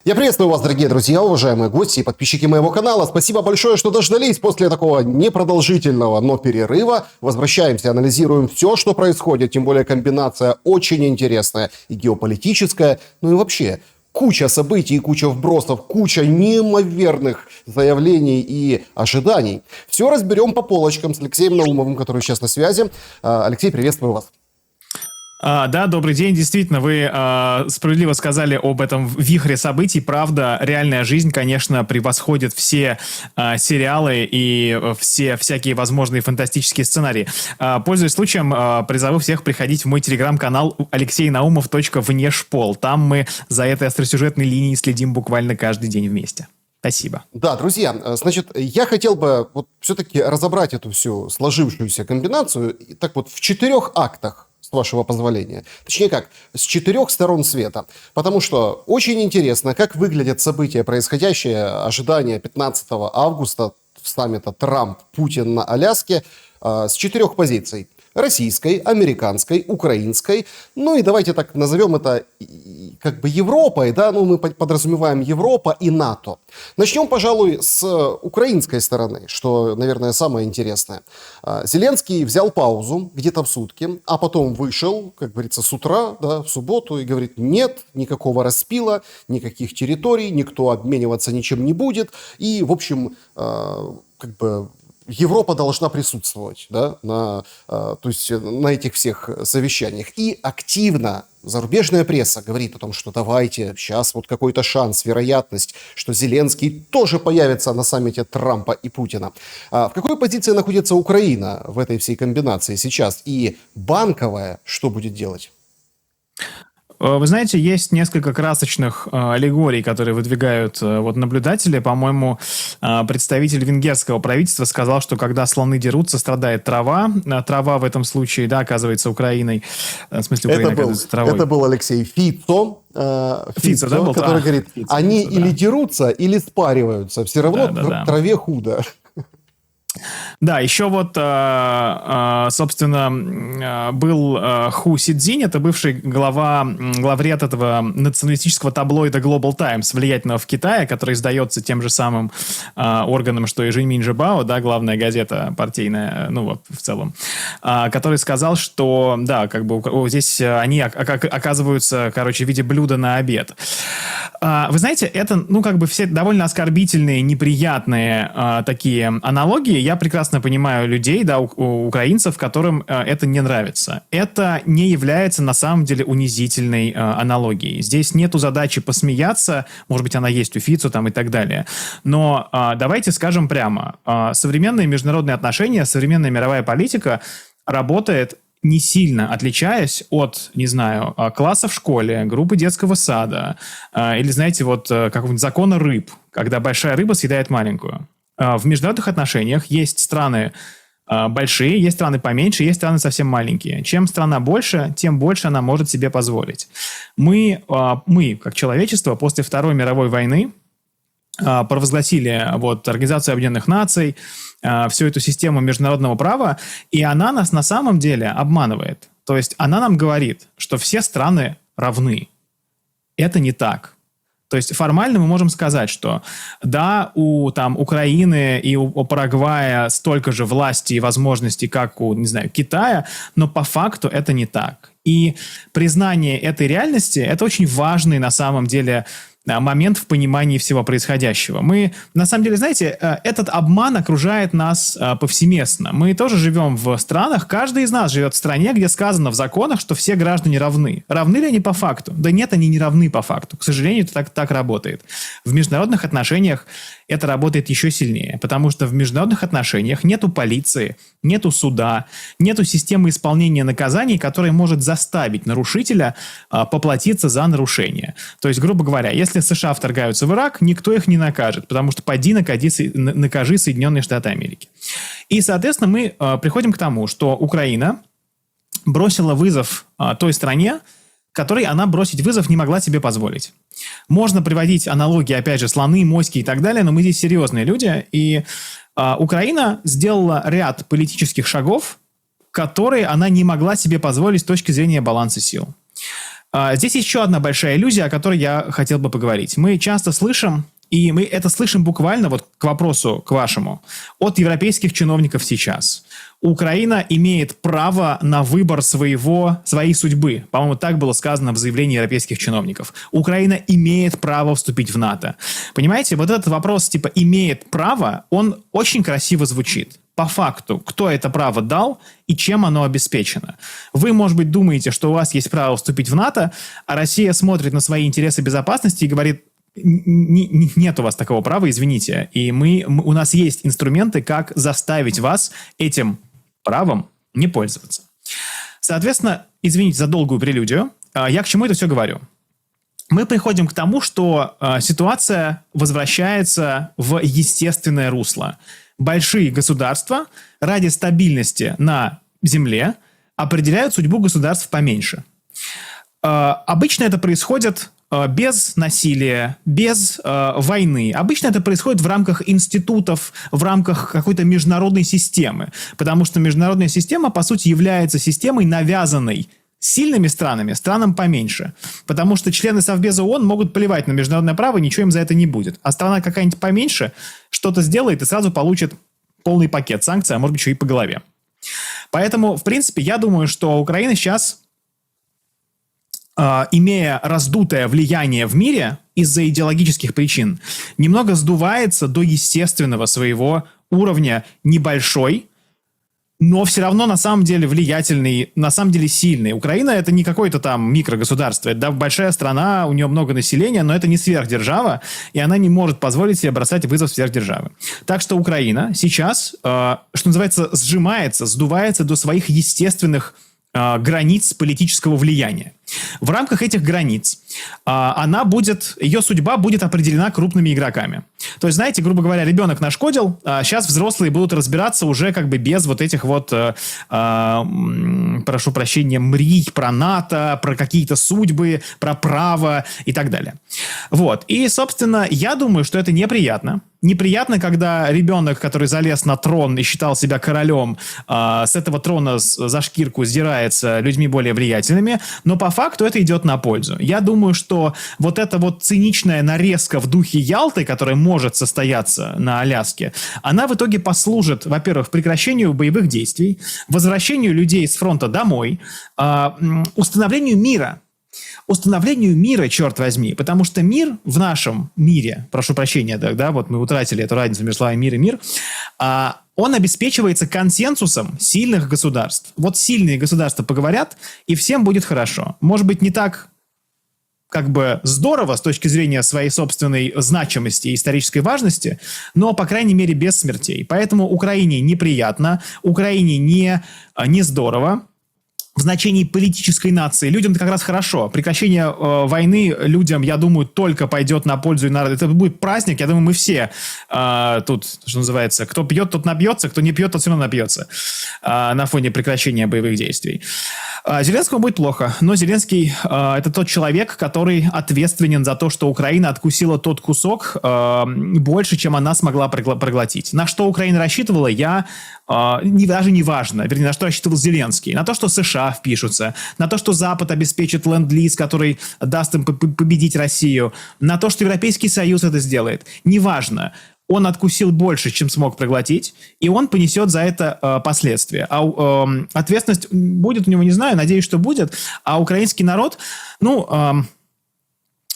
Я приветствую вас, дорогие друзья, уважаемые гости и подписчики моего канала. Спасибо большое, что дождались после такого непродолжительного, но перерыва. Возвращаемся, анализируем все, что происходит, тем более комбинация очень интересная и геополитическая, ну и вообще куча событий, куча вбросов, куча неимоверных заявлений и ожиданий. Все разберем по полочкам с Алексеем Наумовым, который сейчас на связи. Алексей, приветствую вас. Да, добрый день. Действительно, вы справедливо сказали об этом вихре событий. Правда, реальная жизнь, конечно, превосходит все сериалы и все всякие возможные фантастические сценарии. Пользуясь случаем, призову всех приходить в мой телеграм-канал alexeynaumov.внешпол. Там мы за этой остросюжетной линией следим буквально каждый день вместе. Спасибо. Да, друзья, значит, я хотел бы вот все-таки разобрать эту всю сложившуюся комбинацию так вот в 4 актах, с вашего позволения. Точнее как, с 4 сторон света. Потому что очень интересно, как выглядят события, происходящие, ожидания 15 августа саммита Трамп-Путин на Аляске с 4 позиций. Российской, американской, украинской. Ну и давайте так назовем это как бы Европой, да, ну мы подразумеваем Европа и НАТО. Начнем, пожалуй, с украинской стороны, что, наверное, самое интересное. Зеленский взял паузу где-то в сутки, а потом вышел, как говорится, с утра, да, в субботу и говорит: нет, никакого распила, никаких территорий, никто обмениваться ничем не будет. И, в общем, как бы Европа должна присутствовать, да, то есть на этих всех совещаниях. И активно зарубежная пресса говорит о том, что давайте, сейчас вот какой-то шанс, вероятность, что Зеленский тоже появится на саммите Трампа и Путина. В какой позиции находится Украина в этой всей комбинации сейчас? И Банковая что будет делать? Вы знаете, есть несколько красочных аллегорий, которые выдвигают наблюдатели. По-моему, представитель венгерского правительства сказал, что когда слоны дерутся, страдает трава. Трава в этом случае, да, оказывается Украиной. В смысле, Украина оказывается травой. Это был Алексей Фицо, да, был, который говорит, Фицо, они да. или дерутся, или спариваются. Все равно траве худо. Да, еще вот, собственно, был Ху Сидзинь, это бывший главред этого националистического таблоида Global Times, влиятельного в Китае, который издается тем же самым органом, что и Жэньминь Жибао, да, главная газета партийная, ну вот, в целом, который сказал, что, да, как бы здесь они оказываются, короче, в виде блюда на обед. Вы знаете, это, ну, как бы все довольно оскорбительные, неприятные такие аналогии. Я прекрасно понимаю людей, да, украинцев, которым это не нравится. Это не является на самом деле унизительной аналогией. Здесь нету задачи посмеяться, может быть, она есть у Фицо там и так далее. Но давайте скажем прямо, современные международные отношения, современная мировая политика работает не сильно отличаясь от, не знаю, класса в школе, группы детского сада или, знаете, вот какого-нибудь закона рыб, когда большая рыба съедает маленькую. В международных отношениях есть страны большие, есть страны поменьше, есть страны совсем маленькие. Чем страна больше, тем больше она может себе позволить. Мы как человечество, после Второй мировой войны провозгласили вот Организацию Объединенных Наций, всю эту систему международного права, и она нас на самом деле обманывает. То есть она нам говорит, что все страны равны. Это не так. То есть формально мы можем сказать, что да, у там, Украины и у Парагвая столько же власти и возможностей, как у, не знаю, Китая, но по факту это не так. И признание этой реальности – это очень важный на самом деле момент в понимании всего происходящего. Мы, на самом деле, знаете, этот обман окружает нас повсеместно. Мы тоже живем в странах, каждый из нас живет в стране, где сказано в законах, что все граждане равны. Равны ли они по факту? Да нет, они не равны по факту. К сожалению, это так работает. В международных отношениях это работает еще сильнее, потому что в международных отношениях нету полиции, нету суда, нету системы исполнения наказаний, которая может заставить нарушителя поплатиться за нарушение. То есть, грубо говоря, если США вторгаются в Ирак, никто их не накажет, потому что поди накажи Соединенные Штаты Америки. И, соответственно, мы приходим к тому, что Украина бросила вызов той стране, которой она бросить вызов не могла себе позволить. Можно приводить аналогии, опять же, слоны, моськи и так далее, но мы здесь серьезные люди, и Украина сделала ряд политических шагов, которые она не могла себе позволить с точки зрения баланса сил. Здесь еще одна большая иллюзия, о которой я хотел бы поговорить. Мы часто слышим, и мы это слышим буквально, вот к вопросу, к вашему, от европейских чиновников сейчас. Украина имеет право на выбор своей судьбы. По-моему, так было сказано в заявлении европейских чиновников. Украина имеет право вступить в НАТО. Понимаете, вот этот вопрос типа «имеет право», он очень красиво звучит. По факту, кто это право дал и чем оно обеспечено. Вы, может быть, думаете, что у вас есть право вступить в НАТО, а Россия смотрит на свои интересы безопасности и говорит: нет у вас такого права, извините. И у нас есть инструменты, как заставить вас этим правом не пользоваться. Соответственно, извините за долгую прелюдию, я к чему это все говорю? Мы приходим к тому, что ситуация возвращается в естественное русло. Большие государства ради стабильности на земле определяют судьбу государств поменьше. Обычно это происходит без насилия, без войны. Обычно это происходит в рамках институтов, в рамках какой-то международной системы. Потому что международная система, по сути, является системой, навязанной сильными странами, странам поменьше. Потому что члены Совбеза ООН могут плевать на международное право, ничего им за это не будет. А страна какая-нибудь поменьше что-то сделает и сразу получит полный пакет санкций, а может быть еще и по голове. Поэтому, в принципе, я думаю, что Украина сейчас, имея раздутое влияние в мире из-за идеологических причин, немного сдувается до естественного своего уровня небольшой, но все равно на самом деле влиятельный, на самом деле сильный. Украина — это не какое-то там микрогосударство, это большая страна, у нее много населения, но это не сверхдержава, и она не может позволить себе бросать вызов сверхдержавы. Так что Украина сейчас, что называется, сжимается, сдувается до своих естественных границ политического влияния. В рамках этих границ ее судьба будет определена крупными игроками. То есть, знаете, грубо говоря, ребенок нашкодил, сейчас взрослые будут разбираться уже как бы без вот этих вот, прошу прощения, мрий про НАТО, про какие-то судьбы, про право и так далее. Вот. И, собственно, я думаю, что это неприятно. Неприятно, когда ребенок, который залез на трон и считал себя королем, с этого трона за шкирку сдирается людьми более влиятельными, но по факту это идет на пользу. Я думаю, что вот эта вот циничная нарезка в духе Ялты, которая может состояться на Аляске, она в итоге послужит, во-первых, прекращению боевых действий, возвращению людей с фронта домой, установлению мира. Установлению мира, черт возьми, потому что мир в нашем мире, прошу прощения, да, вот мы утратили эту разницу между словами мир и мир, он обеспечивается консенсусом сильных государств. Вот сильные государства поговорят, и всем будет хорошо. Может быть, не так как бы здорово с точки зрения своей собственной значимости и исторической важности, но, по крайней мере, без смертей. Поэтому Украине неприятно, Украине не здорово. В значении политической нации людям это как раз хорошо. Прекращение войны людям, я думаю, только пойдет на пользу и на радость. Это будет праздник, я думаю, мы все тут, что называется, кто пьет, тот напьется, кто не пьет, тот все равно напьется на фоне прекращения боевых действий. Зеленскому будет плохо, но Зеленский это тот человек, который ответственен за то, что Украина откусила тот кусок больше, чем она смогла проглотить. На что Украина рассчитывала, даже не важно, вернее, на что рассчитывал Зеленский. На то, что США впишутся, на то, что Запад обеспечит ленд-лиз, который даст им победить Россию, на то, что Европейский Союз это сделает. Неважно. Он откусил больше, чем смог проглотить, и он понесет за это последствия. Ответственность будет у него, не знаю, надеюсь, что будет. А украинский народ,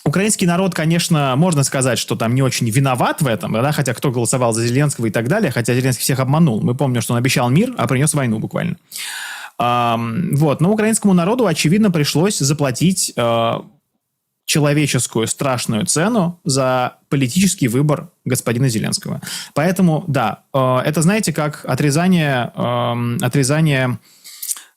украинский народ, конечно, можно сказать, что там не очень виноват в этом, да, хотя кто голосовал за Зеленского и так далее, хотя Зеленский всех обманул. Мы помним, что он обещал мир, а принес войну буквально. Вот. Но украинскому народу, очевидно, пришлось заплатить человеческую страшную цену за политический выбор господина Зеленского. Поэтому, да, это, знаете, как отрезание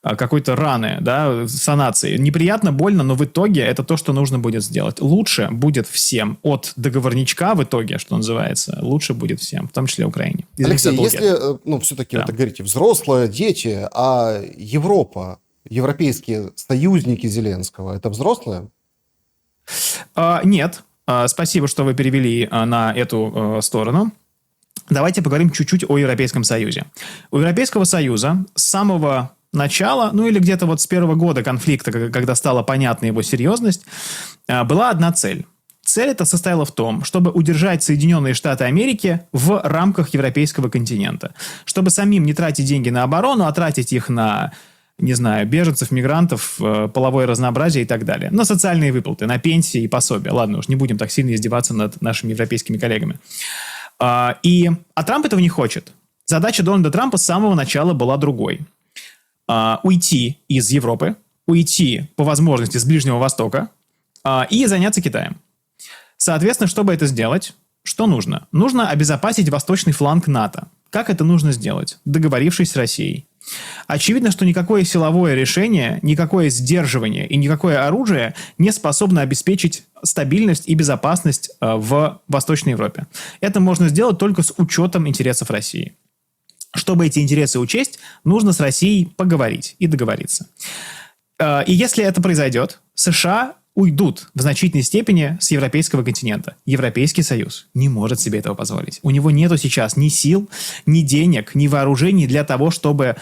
какой-то раны, да, санации. Неприятно, больно, но в итоге это то, что нужно будет сделать. Лучше будет всем. От договорничка в итоге, что называется, лучше будет всем, в том числе Украине. Алексей, если, все-таки, вы так говорите, взрослые, дети, а Европа, европейские союзники Зеленского, это взрослые? Нет. Спасибо, что вы перевели на эту сторону. Давайте поговорим чуть-чуть о Европейском Союзе. У Европейского Союза с самого начала, ну или где-то вот с первого года конфликта, когда стала понятна его серьезность, была одна цель. Цель эта состояла в том, чтобы удержать Соединенные Штаты Америки в рамках европейского континента. Чтобы самим не тратить деньги на оборону, а тратить их на, не знаю, беженцев, мигрантов, половое разнообразие и так далее. На социальные выплаты, на пенсии и пособия. Ладно уж, не будем так сильно издеваться над нашими европейскими коллегами. А Трамп этого не хочет. Задача Дональда Трампа с самого начала была другой. Уйти из Европы, уйти по возможности с Ближнего Востока и заняться Китаем. Соответственно, чтобы это сделать, что нужно? Нужно обезопасить восточный фланг НАТО. Как это нужно сделать? Договорившись с Россией. Очевидно, что никакое силовое решение, никакое сдерживание и никакое оружие не способно обеспечить стабильность и безопасность в Восточной Европе. Это можно сделать только с учетом интересов России. Чтобы эти интересы учесть, нужно с Россией поговорить и договориться. И если это произойдет, США уйдут в значительной степени с европейского континента. Европейский Союз не может себе этого позволить. У него нету сейчас ни сил, ни денег, ни вооружений для того, чтобы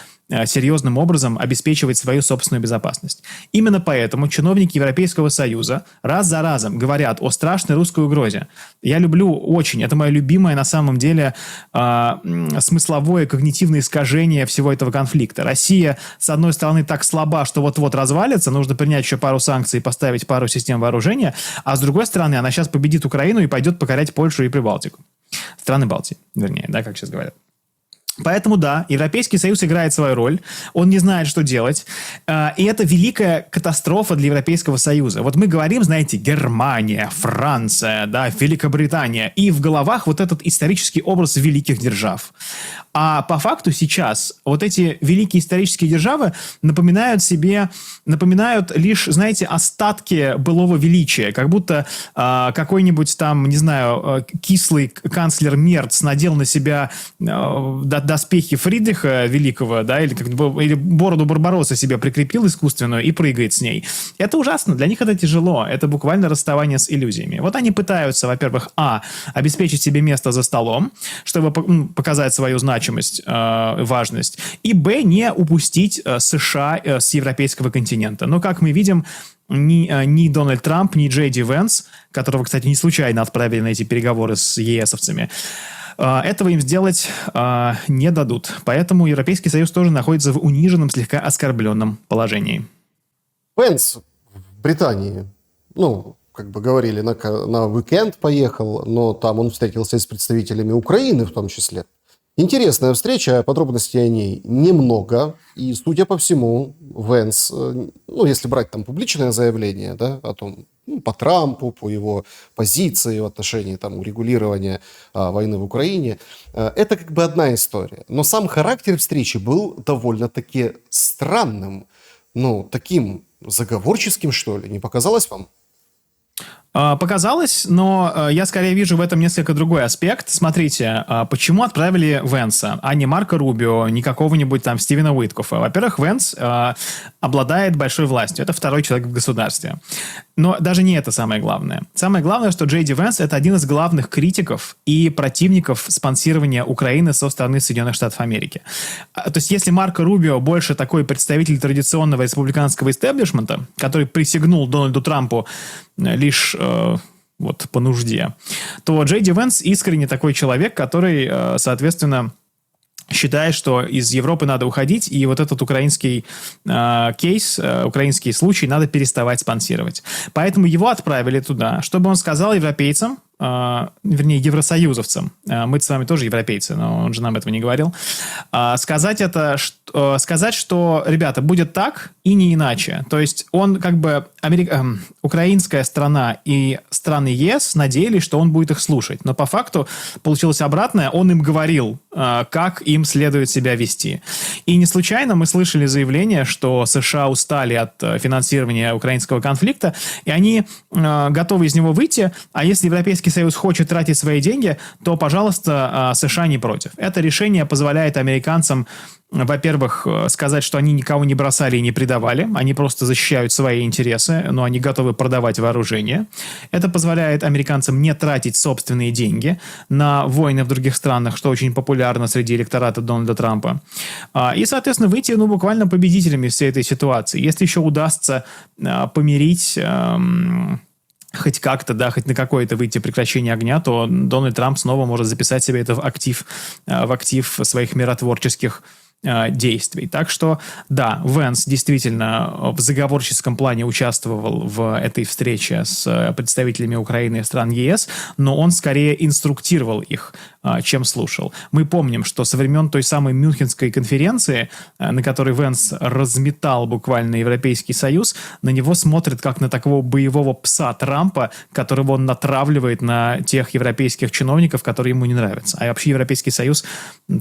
серьезным образом обеспечивать свою собственную безопасность. Именно поэтому чиновники Европейского Союза раз за разом говорят о страшной русской угрозе. Я люблю очень, это мое любимое на самом деле смысловое когнитивное искажение всего этого конфликта. Россия, с одной стороны, так слаба, что вот-вот развалится, нужно принять еще пару санкций и поставить пару систем вооружения, а с другой стороны, она сейчас победит Украину и пойдет покорять Польшу и Прибалтику. Страны Балтии, вернее, да, как сейчас говорят. Поэтому, да, Европейский Союз играет свою роль, он не знает, что делать, и это великая катастрофа для Европейского Союза. Вот мы говорим, знаете, Германия, Франция, да, Великобритания, и в головах вот этот исторический образ великих держав. А по факту сейчас вот эти великие исторические державы напоминают лишь, знаете, остатки былого величия, как будто какой-нибудь там, не знаю, кислый канцлер Мерц надел на себя доспехи Фридриха Великого, да, или бороду Барбароссы себе прикрепил искусственную и прыгает с ней. Это ужасно, для них это тяжело, это буквально расставание с иллюзиями. Вот они пытаются, во-первых, обеспечить себе место за столом, чтобы показать свою значимость, важность, и, не упустить США с европейского континента. Но, как мы видим, ни Дональд Трамп, ни Джей Ди Венс, которого, кстати, не случайно отправили на эти переговоры с ЕСовцами, этого им сделать не дадут. Поэтому Европейский Союз тоже находится в униженном, слегка оскорбленном положении. Пенс в Британии, как бы говорили, на уикенд поехал, но там он встретился с представителями Украины в том числе. Интересная встреча, подробностей о ней немного. И, судя по всему, Венс, если брать там публичное заявление, да, о том, по Трампу, по его позиции в отношении там урегулирования войны в Украине, это как бы одна история. Но сам характер встречи был довольно-таки странным, таким заговорческим, что ли, не показалось вам? Показалось, но я скорее вижу в этом несколько другой аспект. Смотрите, почему отправили Венса, а не Марко Рубио, не какого-нибудь там Стивена Уиткофа? Во-первых, Венс обладает большой властью. Это второй человек в государстве. Но даже не это самое главное. Самое главное, что Джей Ди Венс – это один из главных критиков и противников спонсирования Украины со стороны Соединенных Штатов Америки. То есть, если Марко Рубио больше такой представитель традиционного республиканского истеблишмента, который присягнул Дональду Трампу лишь по нужде, то Джей Ди Венс искренне такой человек, который, соответственно, считает, что из Европы надо уходить, и вот этот украинский кейс, украинский случай надо переставать спонсировать. Поэтому его отправили туда, чтобы он сказал европейцам, евросоюзовцам, мы с вами тоже европейцы, но он же нам этого не говорил, сказать, что, ребята, будет так и не иначе. То есть он украинская страна и страны ЕС надеялись, что он будет их слушать. Но по факту получилось обратное, он им говорил, как им следует себя вести. И не случайно мы слышали заявление, что США устали от финансирования украинского конфликта, и они готовы из него выйти, а если Европейский Союз хочет тратить свои деньги, то, пожалуйста, США не против. Это решение позволяет американцам, во-первых, сказать, что они никого не бросали и не предавали, они просто защищают свои интересы, но они готовы продавать вооружение. Это позволяет американцам не тратить собственные деньги на войны в других странах, что очень популярно среди электората Дональда Трампа. И, соответственно, выйти, буквально победителями всей этой ситуации. Если еще удастся помирить... хоть как-то, да, хоть на какое-то выйти прекращение огня, то Дональд Трамп снова может записать себе это в актив своих миротворческих действий. Так что, да, Венс действительно в заговорческом плане участвовал в этой встрече с представителями Украины и стран ЕС, но он скорее инструктировал их, чем слушал. Мы помним, что со времен той самой Мюнхенской конференции, на которой Венс разметал буквально Европейский Союз, на него смотрят как на такого боевого пса Трампа, которого он натравливает на тех европейских чиновников, которые ему не нравятся. А вообще Европейский Союз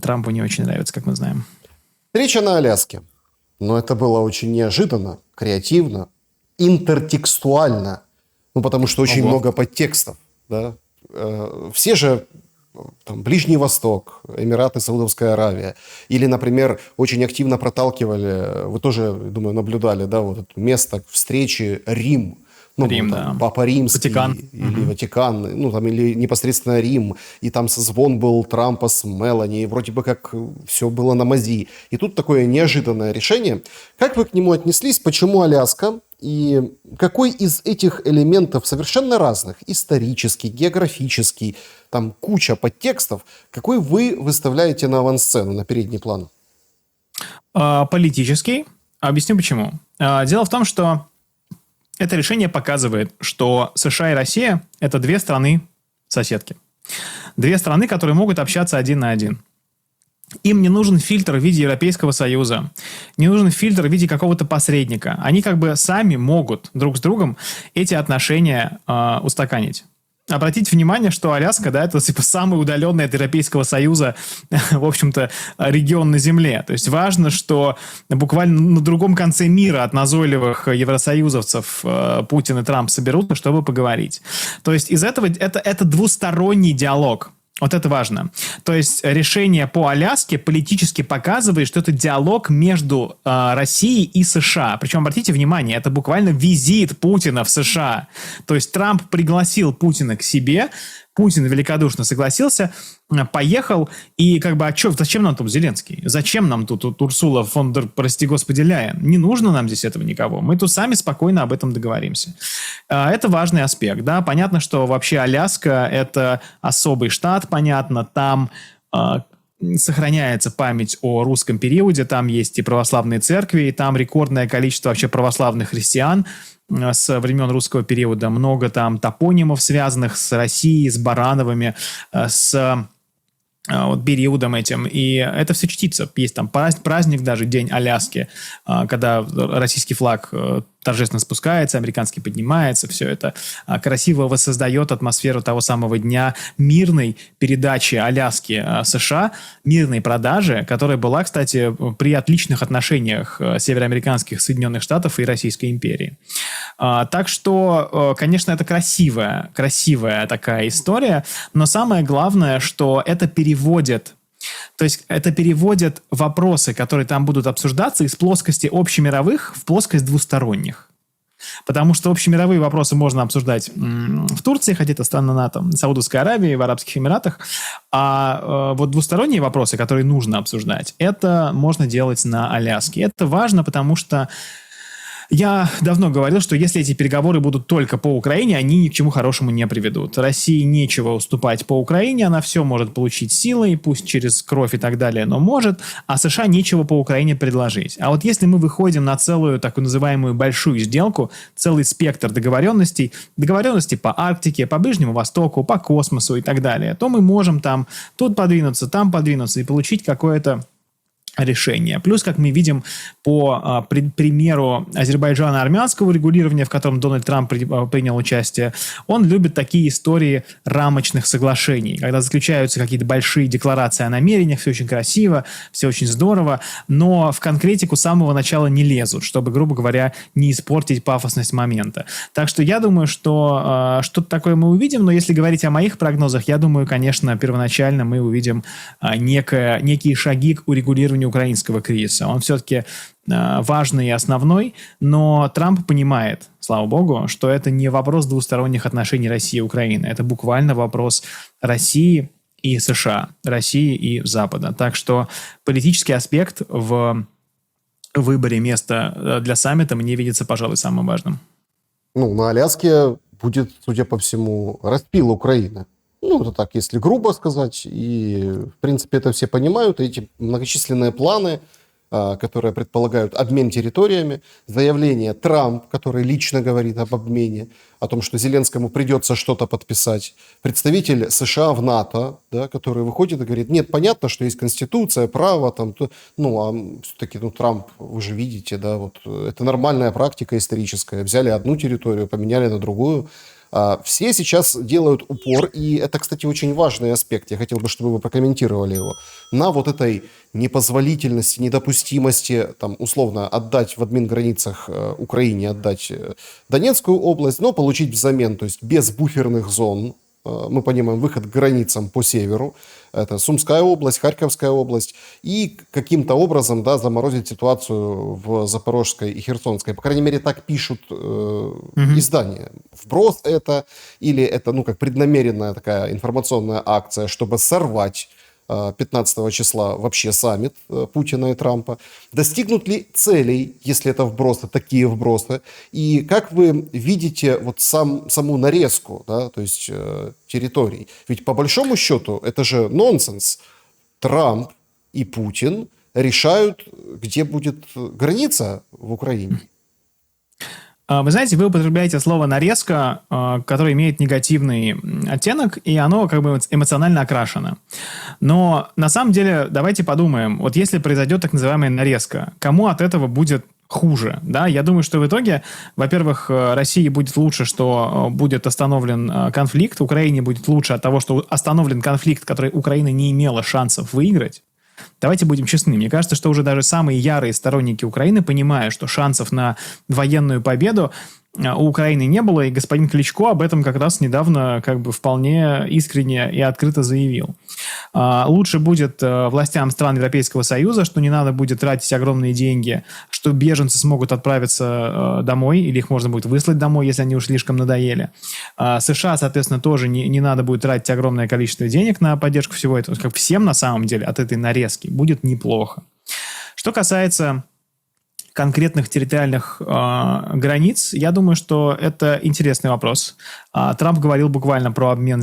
Трампу не очень нравится, как мы знаем. Встреча на Аляске. Но это было очень неожиданно, креативно, интертекстуально. Потому что очень много подтекстов. Да? Все же там, Ближний Восток, Эмираты, Саудовская Аравия. Или, например, очень активно проталкивали, вы тоже, думаю, наблюдали, да, вот это место встречи Рим. Рим, там, да. Папа Римский Ватикан. или Ватикан, или непосредственно Рим, и там созвон был Трампа с Мелани, и вроде бы как все было на мази. И тут такое неожиданное решение. Как вы к нему отнеслись? Почему Аляска? И какой из этих элементов совершенно разных, исторический, географический, там куча подтекстов, какой вы выставляете на авансцену, на передний план? Политический. Объясню почему. Дело в том, что это решение показывает, что США и Россия – это две страны-соседки. Две страны, которые могут общаться один на один. Им не нужен фильтр в виде Европейского Союза, не нужен фильтр в виде какого-то посредника. Они как бы сами могут друг с другом эти отношения устаканить. Обратите внимание, что Аляска, да, это типа самый удаленный от Европейского Союза, в общем-то, регион на Земле. То есть важно, что буквально на другом конце мира от назойливых евросоюзовцев Путин и Трамп соберутся, чтобы поговорить. То есть из этого это двусторонний диалог. Вот это важно. То есть решение по Аляске политически показывает, что это диалог между Россией и США. Причем, обратите внимание, это буквально визит Путина в США. То есть Трамп пригласил Путина к себе, Путин великодушно согласился, поехал, и как бы, зачем нам тут Зеленский? Зачем нам тут Урсула фон дер, прости господи, Ляйен? Не нужно нам здесь этого никого. Мы тут сами спокойно об этом договоримся. Это важный аспект, да. Понятно, что вообще Аляска – это особый штат, понятно, там сохраняется память о русском периоде, там есть и православные церкви, и там рекордное количество вообще православных христиан с времен русского периода. Много там топонимов, связанных с Россией, с Барановыми, с периодом этим. И это все чтится. Есть там праздник даже, День Аляски, когда российский флаг торжественно спускается, американский поднимается, все это красиво воссоздает атмосферу того самого дня мирной передачи Аляски США, мирной продажи, которая была, кстати, при отличных отношениях североамериканских Соединенных Штатов и Российской империи. Так что, конечно, это красивая такая история, но самое главное, что это переводит вопросы, которые там будут обсуждаться, из плоскости общемировых в плоскость двусторонних. Потому что общемировые вопросы можно обсуждать в Турции, хотя это страна НАТО, в Саудовской Аравии, в Арабских Эмиратах. А вот двусторонние вопросы, которые нужно обсуждать, это можно делать на Аляске. Это важно, потому что я давно говорил, что если эти переговоры будут только по Украине, они ни к чему хорошему не приведут. России нечего уступать по Украине, она все может получить силой, пусть через кровь и так далее, но может, а США нечего по Украине предложить. А вот если мы выходим на целую так называемую большую сделку, целый спектр договоренностей по Арктике, по Ближнему Востоку, по космосу и так далее, то мы можем там тут подвинуться, там подвинуться и получить какое-то решения. Плюс, как мы видим по примеру азербайджано-армянского урегулирования, в котором Дональд Трамп принял участие, он любит такие истории рамочных соглашений, когда заключаются какие-то большие декларации о намерениях, все очень красиво, все очень здорово, но в конкретику с самого начала не лезут, чтобы, грубо говоря, не испортить пафосность момента. Так что я думаю, что что-то такое мы увидим, но если говорить о моих прогнозах, я думаю, конечно, первоначально мы увидим некие шаги к урегулированию украинского кризиса. Он все-таки важный и основной, но Трамп понимает, слава богу, что это не вопрос двусторонних отношений России и Украины. Это буквально вопрос России и США, России и Запада. Так что политический аспект в выборе места для саммита мне видится, пожалуй, самым важным. Ну, на Аляске будет, судя по всему, распил Украины. Ну, это так, если грубо сказать. И, в принципе, это все понимают. Эти многочисленные планы, которые предполагают обмен территориями, заявление Трамп, который лично говорит об обмене, о том, что Зеленскому придется что-то подписать, представитель США в НАТО, да, который выходит и говорит, нет, понятно, что есть Конституция, право, там, а все-таки, Трамп, вы же видите, да, вот это нормальная практика историческая, взяли одну территорию, поменяли на другую. Все сейчас делают упор, и это, кстати, очень важный аспект, я хотел бы, чтобы вы прокомментировали его, на вот этой непозволительности, недопустимости, там, условно, отдать в админ-границах Украине, отдать Донецкую область, но получить взамен, то есть без буферных зон, мы понимаем, выход к границам по северу, это Сумская область, Харьковская область, и каким-то образом, да, заморозить ситуацию в Запорожской и Херсонской. По крайней мере, так пишут издания. Вброс это, или это, как преднамеренная такая информационная акция, чтобы сорвать 15 числа вообще саммит Путина и Трампа. Достигнут ли целей, если это вбросы, такие вбросы? И как вы видите вот саму нарезку, да, то есть территорий? Ведь по большому счету это же нонсенс. Трамп и Путин решают, где будет граница в Украине. Вы знаете, вы употребляете слово «нарезка», которое имеет негативный оттенок, и оно как бы эмоционально окрашено. Но на самом деле, давайте подумаем, вот если произойдет так называемая нарезка, кому от этого будет хуже, да? Я думаю, что в итоге, во-первых, России будет лучше, что будет остановлен конфликт, Украине будет лучше от того, что остановлен конфликт, который Украина не имела шансов выиграть. Давайте будем честны. Мне кажется, что уже даже самые ярые сторонники Украины понимают, что шансов на военную победу у Украины не было, и господин Кличко об этом как раз недавно как бы вполне искренне и открыто заявил. Лучше будет властям стран Европейского Союза, что не надо будет тратить огромные деньги, что беженцы смогут отправиться домой, или их можно будет выслать домой, если они уж слишком надоели. США, соответственно, тоже не надо будет тратить огромное количество денег на поддержку всего этого. Как всем, на самом деле, от этой нарезки будет неплохо. Что касается конкретных территориальных границ, я думаю, что это интересный вопрос. Трамп говорил буквально про обмен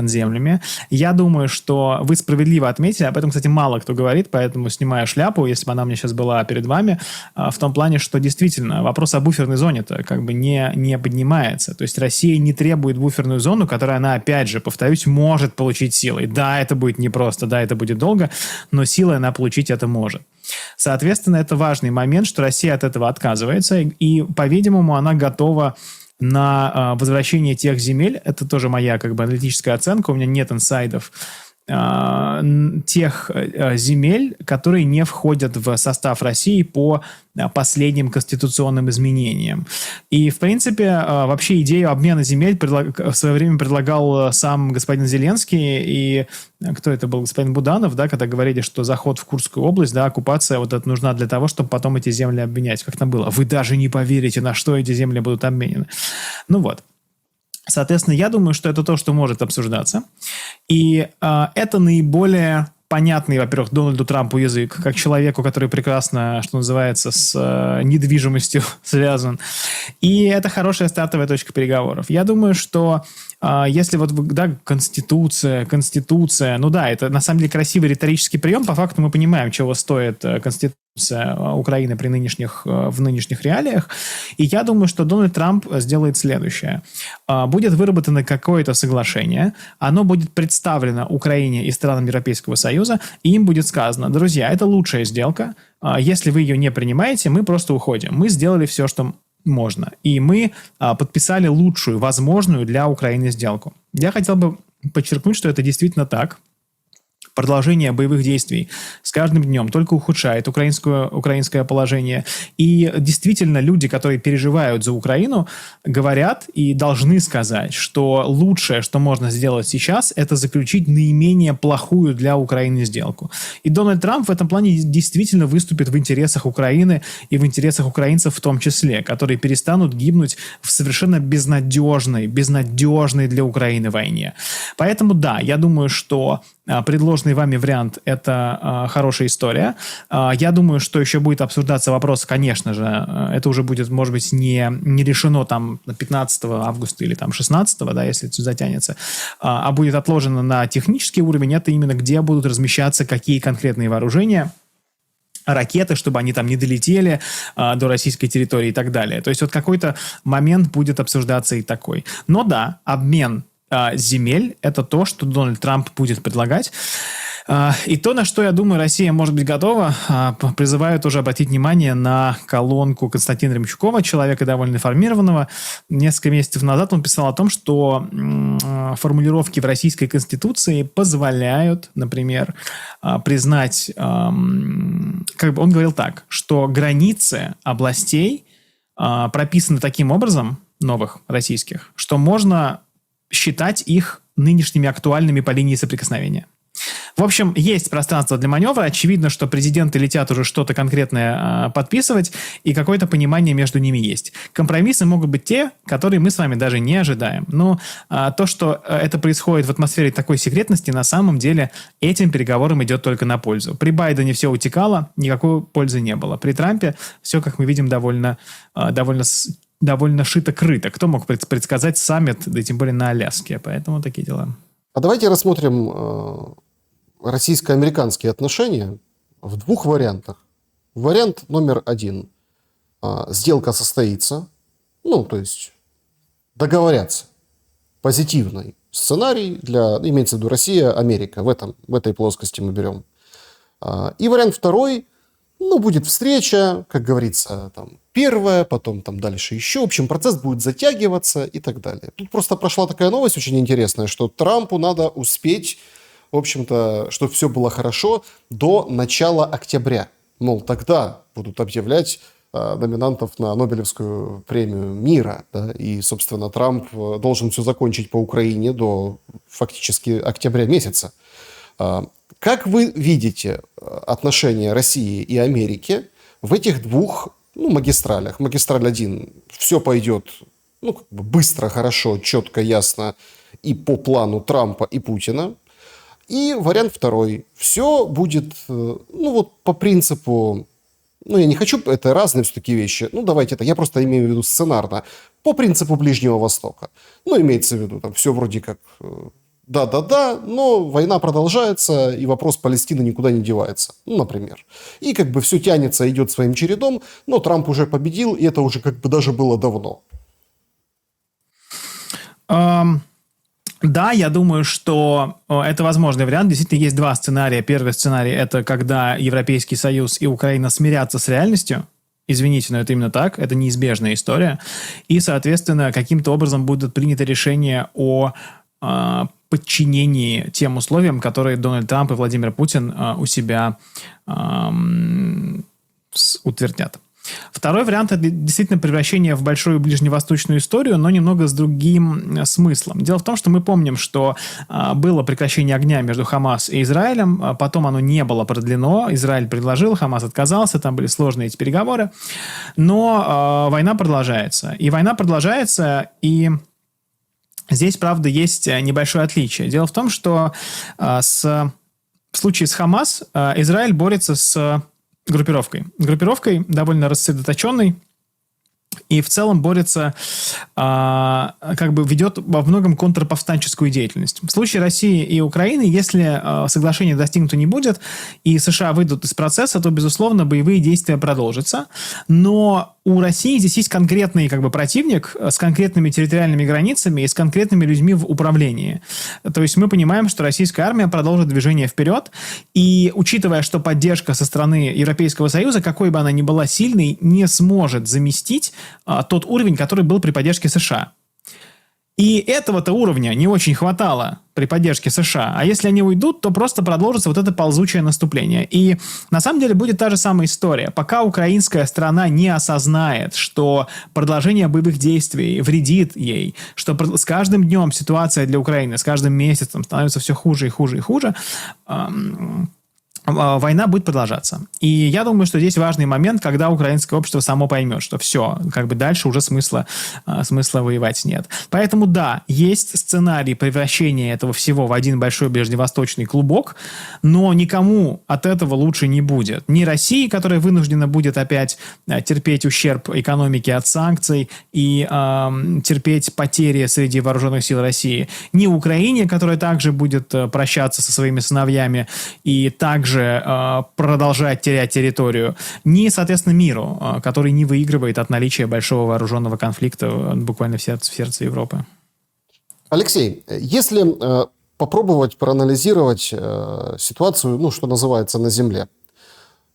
землями. Я думаю, что вы справедливо отметили, об этом, кстати, мало кто говорит, поэтому снимаю шляпу, если бы она мне сейчас была перед вами, в том плане, что действительно вопрос о буферной зоне-то как бы не поднимается. То есть Россия не требует буферную зону, которую она, опять же, повторюсь, может получить силой. Да, это будет непросто, да, это будет долго, но силой она получить это может. Соответственно, это важный момент, что Россия от этого отказывается, и, по-видимому, она готова на возвращение тех земель, это тоже моя как бы аналитическая оценка, у меня нет инсайдов, тех земель, которые не входят в состав России по последним конституционным изменениям. И, в принципе, вообще идею обмена земель в свое время предлагал сам господин Зеленский, и кто это был, господин Буданов, да, когда говорили, что заход в Курскую область, да, оккупация вот это нужна для того, чтобы потом эти земли обменять. Как там было? Вы даже не поверите, на что эти земли будут обменены. Ну вот. Соответственно, я думаю, что это то, что может обсуждаться. И это наиболее понятный, во-первых, Дональду Трампу язык, как человеку, который прекрасно, что называется, с недвижимостью связан. И это хорошая стартовая точка переговоров. Я думаю, что если вот, да, Конституция, ну да, это на самом деле красивый риторический прием, по факту мы понимаем, чего стоит Конституция, Украины в нынешних реалиях. И я думаю, что Дональд Трамп сделает следующее. Будет выработано какое-то соглашение, оно будет представлено Украине и странам Европейского Союза, и им будет сказано: друзья, это лучшая сделка, если вы ее не принимаете, мы просто уходим. Мы сделали все, что можно. И мы подписали лучшую, возможную для Украины сделку. Я хотел бы подчеркнуть, что это действительно так. Продолжение боевых действий с каждым днем только ухудшает украинское положение. И действительно люди, которые переживают за Украину, говорят и должны сказать, что лучшее, что можно сделать сейчас, это заключить наименее плохую для Украины сделку. И Дональд Трамп в этом плане действительно выступит в интересах Украины и в интересах украинцев в том числе, которые перестанут гибнуть в совершенно безнадежной для Украины войне. Поэтому да, я думаю, что предложенный вами вариант – это хорошая история. Я думаю, что еще будет обсуждаться вопрос, конечно же, это уже будет, может быть, не решено там 15 августа или там 16, да, если это затянется, а будет отложено на технический уровень. Это именно где будут размещаться какие конкретные вооружения, ракеты, чтобы они там не долетели до российской территории и так далее. То есть вот какой-то момент будет обсуждаться и такой. Но да, обмен земель – это то, что Дональд Трамп будет предлагать. И то, на что, я думаю, Россия может быть готова, призываю тоже обратить внимание на колонку Константина Ремчукова, человека довольно информированного. Несколько месяцев назад он писал о том, что формулировки в Российской Конституции позволяют, например, признать, как бы он говорил так, что границы областей прописаны таким образом, новых российских, что можно считать их нынешними актуальными по линии соприкосновения. В общем, есть пространство для маневра. Очевидно, что президенты летят уже что-то конкретное подписывать, и какое-то понимание между ними есть. Компромиссы могут быть те, которые мы с вами даже не ожидаем. Но то, что это происходит в атмосфере такой секретности, на самом деле этим переговорам идет только на пользу. При Байдене все утекало, никакой пользы не было. При Трампе все, как мы видим, довольно шито-крыто. Кто мог предсказать саммит, да тем более на Аляске. Поэтому такие дела. А давайте рассмотрим российско-американские отношения в двух вариантах. Вариант номер один. Сделка состоится, то есть договорятся. Позитивный сценарий имеется в виду Россия, Америка. В этой плоскости мы берем. И вариант второй. Будет встреча, как говорится, первая, потом дальше еще. В общем, процесс будет затягиваться и так далее. Тут просто прошла такая новость очень интересная, что Трампу надо успеть, в общем-то, чтобы все было хорошо до начала октября. Мол, тогда будут объявлять номинантов на Нобелевскую премию мира. Да? И, собственно, Трамп должен все закончить по Украине до фактически октября месяца. Как вы видите отношения России и Америки в этих двух магистралях? Магистраль 1 все пойдет быстро, хорошо, четко, ясно и по плану Трампа и Путина. И вариант второй. Все будет по принципу, я не хочу, это разные все-таки вещи. Давайте это, я просто имею в виду сценарно. По принципу Ближнего Востока. Имеется в виду, все вроде как... Да, но война продолжается, и вопрос Палестины никуда не девается, например. И все тянется, идет своим чередом, но Трамп уже победил, и это уже даже было давно. Да, я думаю, что это возможный вариант. Действительно, есть два сценария. Первый сценарий – это когда Европейский Союз и Украина смирятся с реальностью. Извините, но это именно так, это неизбежная история. И, соответственно, каким-то образом будет принято решение о подчинении тем условиям, которые Дональд Трамп и Владимир Путин у себя утвердят. Второй вариант – это действительно превращение в большую ближневосточную историю, но немного с другим смыслом. Дело в том, что мы помним, что было прекращение огня между Хамас и Израилем, потом оно не было продлено, Израиль предложил, Хамас отказался, там были сложные эти переговоры, но война продолжается. И здесь, правда, есть небольшое отличие. Дело в том, что в случае с Хамас Израиль борется с группировкой довольно рассредоточенной, и в целом борется, как бы ведет во многом контрповстанческую деятельность. В случае России и Украины, если соглашение достигнуто не будет, и США выйдут из процесса, то, безусловно, боевые действия продолжатся. Но у России здесь есть конкретный как бы противник с конкретными территориальными границами и с конкретными людьми в управлении. То есть мы понимаем, что российская армия продолжит движение вперед, и учитывая, что поддержка со стороны Европейского Союза, какой бы она ни была сильной, не сможет заместить тот уровень, который был при поддержке США. И этого-то уровня не очень хватало при поддержке США. А если они уйдут, то просто продолжится вот это ползучее наступление. И на самом деле будет та же самая история. Пока украинская сторона не осознает, что продолжение боевых действий вредит ей, что с каждым днем ситуация для Украины, с каждым месяцем становится все хуже и хуже и хуже, война будет продолжаться. И я думаю, что здесь важный момент, когда украинское общество само поймет, что все, как бы дальше уже смысла воевать нет. Поэтому да, есть сценарий превращения этого всего в один большой ближневосточный клубок, но никому от этого лучше не будет. Ни России, которая вынуждена будет опять терпеть ущерб экономике от санкций и терпеть потери среди вооруженных сил России, ни Украине, которая также будет прощаться со своими сыновьями и также продолжать терять территорию, ни, соответственно, миру, который не выигрывает от наличия большого вооруженного конфликта буквально в сердце Европы. Алексей, если попробовать проанализировать ситуацию, ну, что называется, на земле,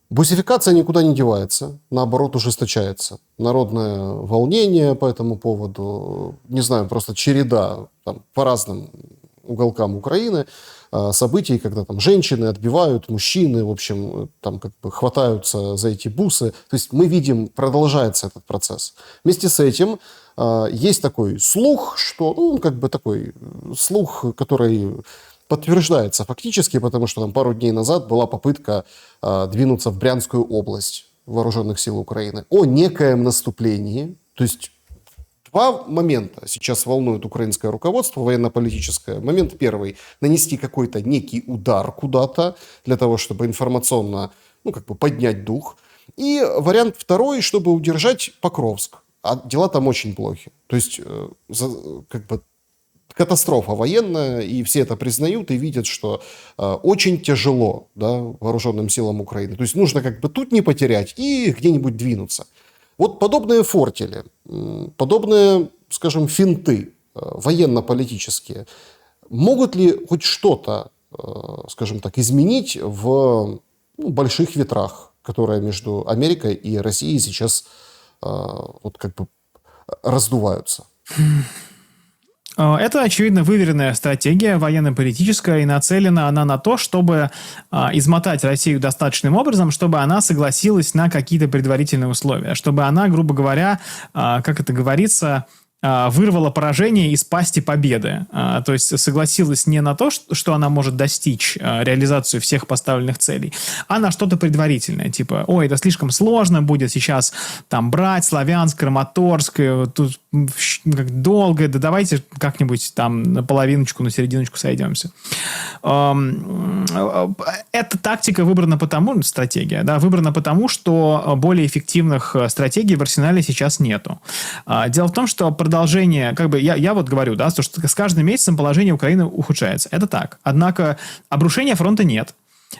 бусификация никуда не девается, наоборот, ужесточается. Народное волнение по этому поводу, не знаю, просто череда там, по разным уголкам Украины событий, когда там женщины отбивают, мужчины, в общем, там как бы хватаются за эти бусы. То есть мы видим, продолжается этот процесс. Вместе с этим есть такой слух, что, ну, как бы такой слух, который подтверждается фактически, потому что там пару дней назад была попытка двинуться в Брянскую область вооруженных сил Украины о некоем наступлении. То есть два момента сейчас волнуют украинское руководство, военно-политическое. Момент первый – нанести какой-то некий удар куда-то для того, чтобы информационно, ну, как бы поднять дух. И вариант второй, чтобы удержать Покровск. А дела там очень плохи. То есть, как бы, катастрофа военная, и все это признают и видят, что очень тяжело, да, вооруженным силам Украины. То есть нужно как бы тут не потерять и где-нибудь двинуться. Вот подобные фортели, подобные, скажем, финты военно-политические, могут ли хоть что-то, скажем так, изменить в больших ветрах, которые между Америкой и Россией сейчас вот как бы раздуваются? Это, очевидно, выверенная стратегия военно-политическая, и нацелена она на то, чтобы измотать Россию достаточным образом, чтобы она согласилась на какие-то предварительные условия, чтобы она, грубо говоря, как это говорится, вырвала поражение из пасти победы. То есть согласилась не на то, что она может достичь реализацию всех поставленных целей, а на что-то предварительное. Типа, ой, это слишком сложно будет сейчас там брать Славянск, Краматорск, тут долго, да давайте как-нибудь там на половиночку, на серединочку сойдемся. Эта тактика выбрана потому, стратегия, да, выбрана потому, что более эффективных стратегий в арсенале сейчас нету. Дело в том, что продолжение, как бы я вот говорю, да, что с каждым месяцем положение Украины ухудшается. Это так. Однако обрушения фронта нет.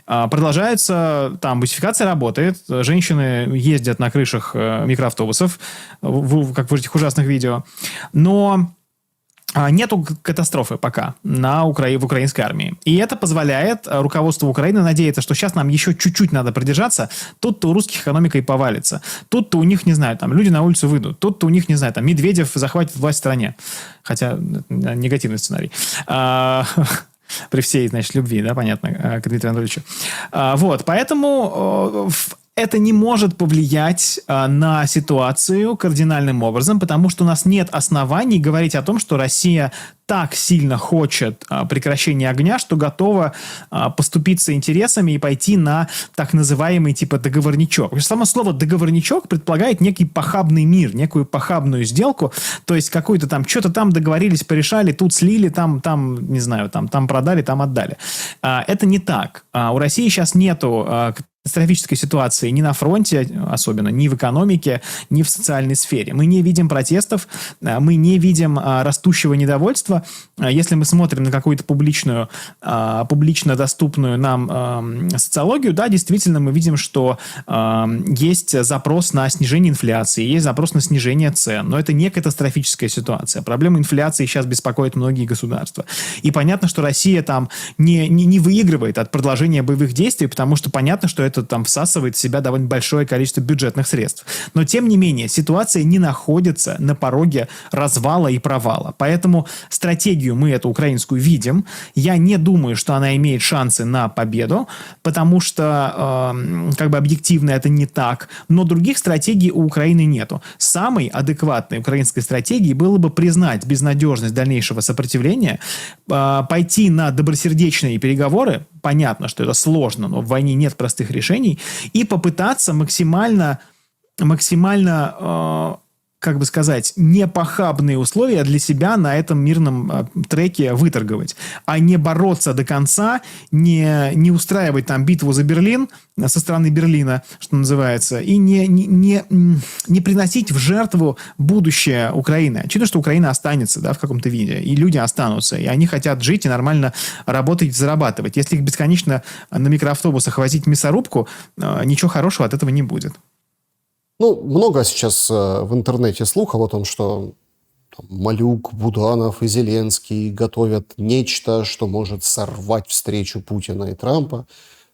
Продолжается, там, бусификация работает, женщины ездят на крышах микроавтобусов, как в этих ужасных видео, но нету катастрофы пока в украинской армии. И это позволяет руководству Украины надеяться, что сейчас нам еще чуть-чуть надо продержаться, тут-то у русских экономика и повалится. Тут-то у них, не знаю, там люди на улицу выйдут, тут-то у них, не знаю, там Медведев захватит власть в стране. Хотя негативный сценарий. При всей, значит, любви, да, понятно, к Дмитрию Анатольевичу. Вот, поэтому это не может повлиять на ситуацию кардинальным образом, потому что у нас нет оснований говорить о том, что Россия так сильно хочет прекращения огня, что готова поступиться интересами и пойти на так называемый типа договорничок. Потому что само слово договорничок предполагает некий похабный мир, некую похабную сделку, то есть какую-то там, что-то там договорились, порешали, тут слили, там не знаю, там продали, там отдали. Это не так. У России сейчас нету катастрофической ситуации ни на фронте, особенно, ни в экономике, ни в социальной сфере. Мы не видим протестов, мы не видим растущего недовольства. Если мы смотрим на какую-то публично доступную нам социологию, да, действительно мы видим, что есть запрос на снижение инфляции, есть запрос на снижение цен, но это не катастрофическая ситуация. Проблема инфляции сейчас беспокоит многие государства. И понятно, что Россия там не выигрывает от продолжения боевых действий, потому что понятно, что это там всасывает в себя довольно большое количество бюджетных средств. Но, тем не менее, ситуация не находится на пороге развала и провала. Поэтому стратегию мы эту украинскую видим. Я не думаю, что она имеет шансы на победу, потому что как бы объективно это не так. Но других стратегий у Украины нету. Самой адекватной украинской стратегией было бы признать безнадежность дальнейшего сопротивления, пойти на добросердечные переговоры. Понятно, что это сложно, но в войне нет простых решений, и попытаться максимально, как бы сказать, непохабные условия для себя на этом мирном треке выторговать, а не бороться до конца, не устраивать там битву за Берлин со стороны Берлина, что называется, и не приносить в жертву будущее Украины. Очевидно, что Украина останется, да, в каком-то виде, и люди останутся, и они хотят жить и нормально работать, зарабатывать. Если их бесконечно на микроавтобусах возить в мясорубку, ничего хорошего от этого не будет. Ну, много сейчас в интернете слухов о том, что там Малюк, Буданов и Зеленский готовят нечто, что может сорвать встречу Путина и Трампа.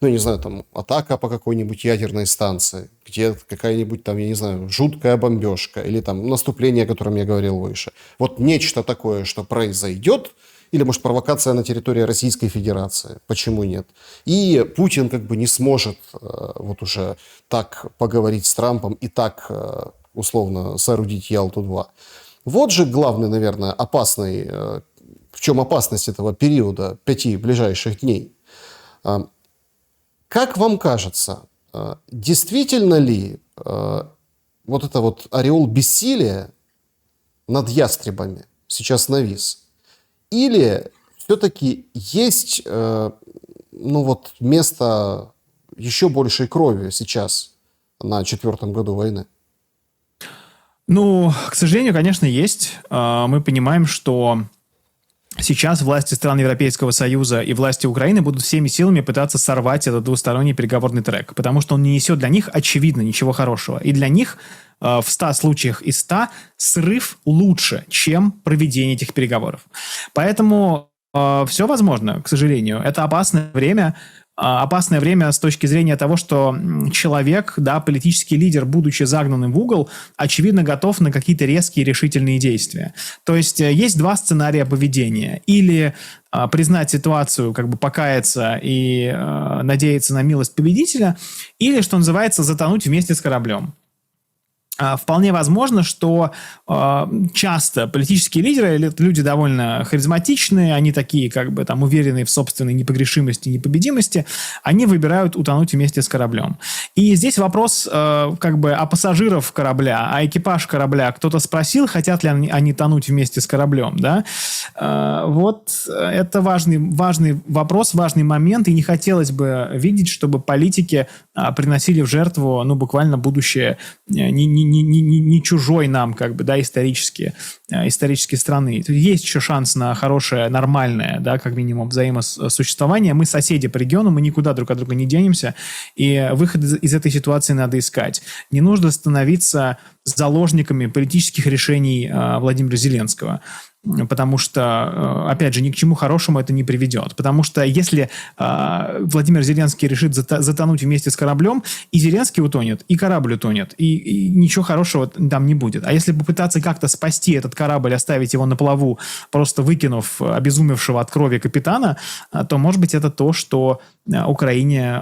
Ну, я не знаю, там атака по какой-нибудь ядерной станции, где какая-нибудь там, я не знаю, жуткая бомбежка или там наступление, о котором я говорил выше. Вот нечто такое, что произойдет, или, может, провокация на территории Российской Федерации. Почему нет? И Путин как бы не сможет вот уже так поговорить с Трампом и так условно соорудить Ялту-2. Вот же главный, наверное, опасный, в чем опасность этого периода 5 ближайших дней. Как вам кажется, действительно ли вот это вот ореол бессилия над ястребами сейчас навис? Или все-таки есть место еще большей крови сейчас на 4-м году войны? Ну, к сожалению, конечно, есть. Мы понимаем, что сейчас власти стран Европейского Союза и власти Украины будут всеми силами пытаться сорвать этот двусторонний переговорный трек, потому что он не несет для них, очевидно, ничего хорошего. И для них в 100 случаях из 100 срыв лучше, чем проведение этих переговоров. Поэтому все возможно, к сожалению. Это опасное время с точки зрения того, что человек, да, политический лидер, будучи загнанным в угол, очевидно готов на какие-то резкие решительные действия. То есть есть 2 сценария поведения. Или признать ситуацию, как бы покаяться и надеяться на милость победителя, или, что называется, затонуть вместе с кораблем. Вполне возможно, что часто политические лидеры, люди довольно харизматичные, они такие, как бы там уверенные в собственной непогрешимости и непобедимости, они выбирают утонуть вместе с кораблем. И здесь вопрос как бы о пассажиров корабля, а экипаж корабля. Кто-то спросил, хотят ли они тонуть вместе с кораблем, да? Вот это важный вопрос, важный момент, и не хотелось бы видеть, чтобы политики приносили в жертву, ну, буквально будущее не чужой нам, как бы, да, исторические страны. Есть еще шанс на хорошее, нормальное, да, как минимум, взаимосуществование. Мы соседи по региону, мы никуда друг от друга не денемся, и выход из этой ситуации надо искать. Не нужно становиться заложниками политических решений Владимира Зеленского. Потому что, опять же, ни к чему хорошему это не приведет. Потому что если Владимир Зеленский решит затонуть вместе с кораблем, и Зеленский утонет, и корабль утонет, и ничего хорошего там не будет. А если попытаться как-то спасти этот корабль, оставить его на плаву, просто выкинув обезумевшего от крови капитана, то, может быть, это то, что Украине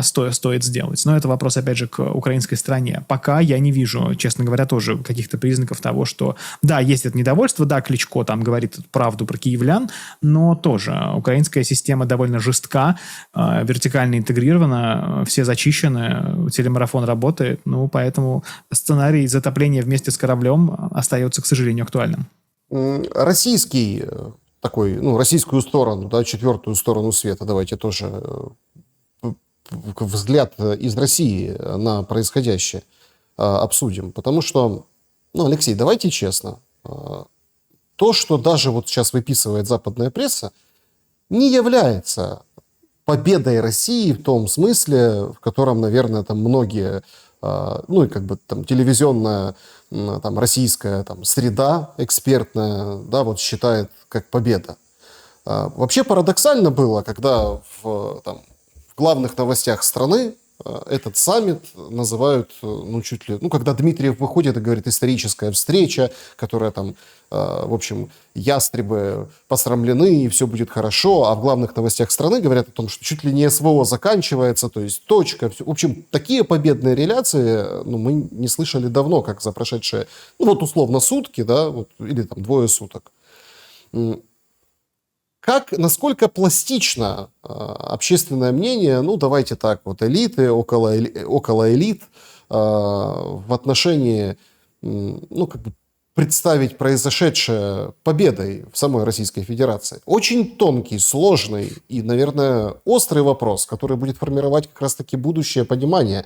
стоит сделать. Но это вопрос, опять же, к украинской стране. Пока я не вижу, честно говоря, тоже каких-то признаков того, что, да, есть это недовольство, да, Кличко там говорит правду про киевлян, но тоже украинская система довольно жестка, вертикально интегрирована, все зачищены, телемарафон работает, ну, поэтому сценарий затопления вместе с кораблем остается, к сожалению, актуальным. Российский такой, ну, российскую сторону, да, 4-ю сторону света, давайте тоже взгляд из России на происходящее обсудим. Потому что, Алексей, давайте честно, то, что даже вот сейчас выписывает западная пресса, не является победой России в том смысле, в котором, наверное, там многие, и как бы там телевизионная, там российская там среда экспертная, да, вот считает как победа. Вообще парадоксально было, когда в главных новостях страны этот саммит называют, чуть ли, когда Дмитриев выходит и говорит историческая встреча, которая там, в общем, ястребы посрамлены и все будет хорошо, а в главных новостях страны говорят о том, что чуть ли не СВО заканчивается, то есть точка. В общем, такие победные реляции, мы не слышали давно, как за прошедшие, условно сутки, да, или там 2 суток. Насколько пластично общественное мнение, давайте так, элиты, около элит, в отношении, представить произошедшее победой в самой Российской Федерации. Очень тонкий, сложный и, наверное, острый вопрос, который будет формировать как раз-таки будущее понимание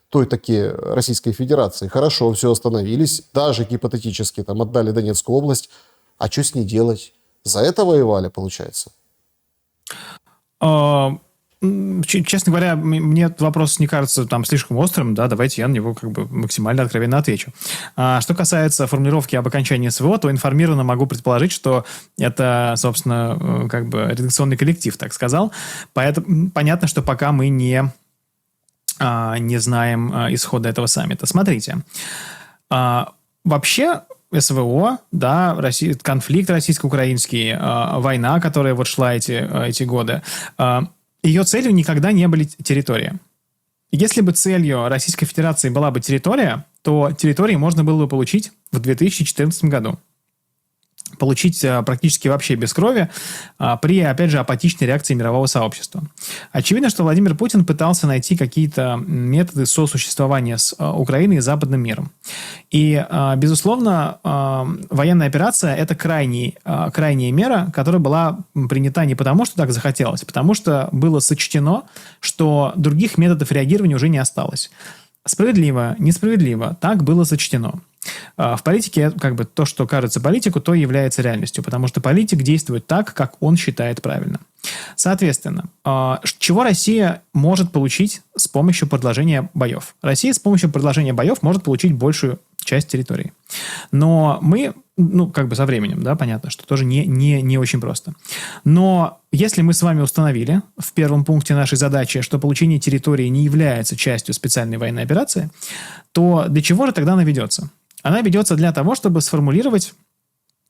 той-таки Российской Федерации. Хорошо, все остановились, даже гипотетически отдали Донецкую область, а что с ней делать? За это воевали, получается? Честно говоря, мне этот вопрос не кажется слишком острым, да, давайте я на него максимально откровенно отвечу. Что касается формулировки об окончании СВО, то информированно могу предположить, что это, собственно, редакционный коллектив так сказал. Поэтому понятно, что пока мы не знаем исхода этого саммита. Смотрите, вообще СВО, да, конфликт российско-украинский, война, которая шла эти годы, ее целью никогда не были территории. Если бы целью Российской Федерации была бы территория, то территории можно было бы получить в 2014 году. Получить практически вообще без крови при, опять же, апатичной реакции мирового сообщества. Очевидно, что Владимир Путин пытался найти какие-то методы сосуществования с Украиной и западным миром. И, безусловно, военная операция – это крайняя мера, которая была принята не потому, что так захотелось, а потому что было сочтено, что других методов реагирования уже не осталось. Справедливо, несправедливо, так было сочтено. В политике то, что кажется политику, то является реальностью, потому что политик действует так, как он считает правильно. Соответственно, чего Россия может получить с помощью продолжения боев? Россия с помощью продолжения боев может получить большую часть территории. Но мы, со временем, да, понятно, что тоже не очень просто. Но если мы с вами установили в первом пункте нашей задачи, что получение территории не является частью специальной военной операции, то для чего же тогда она ведется? Она ведется для того, чтобы сформулировать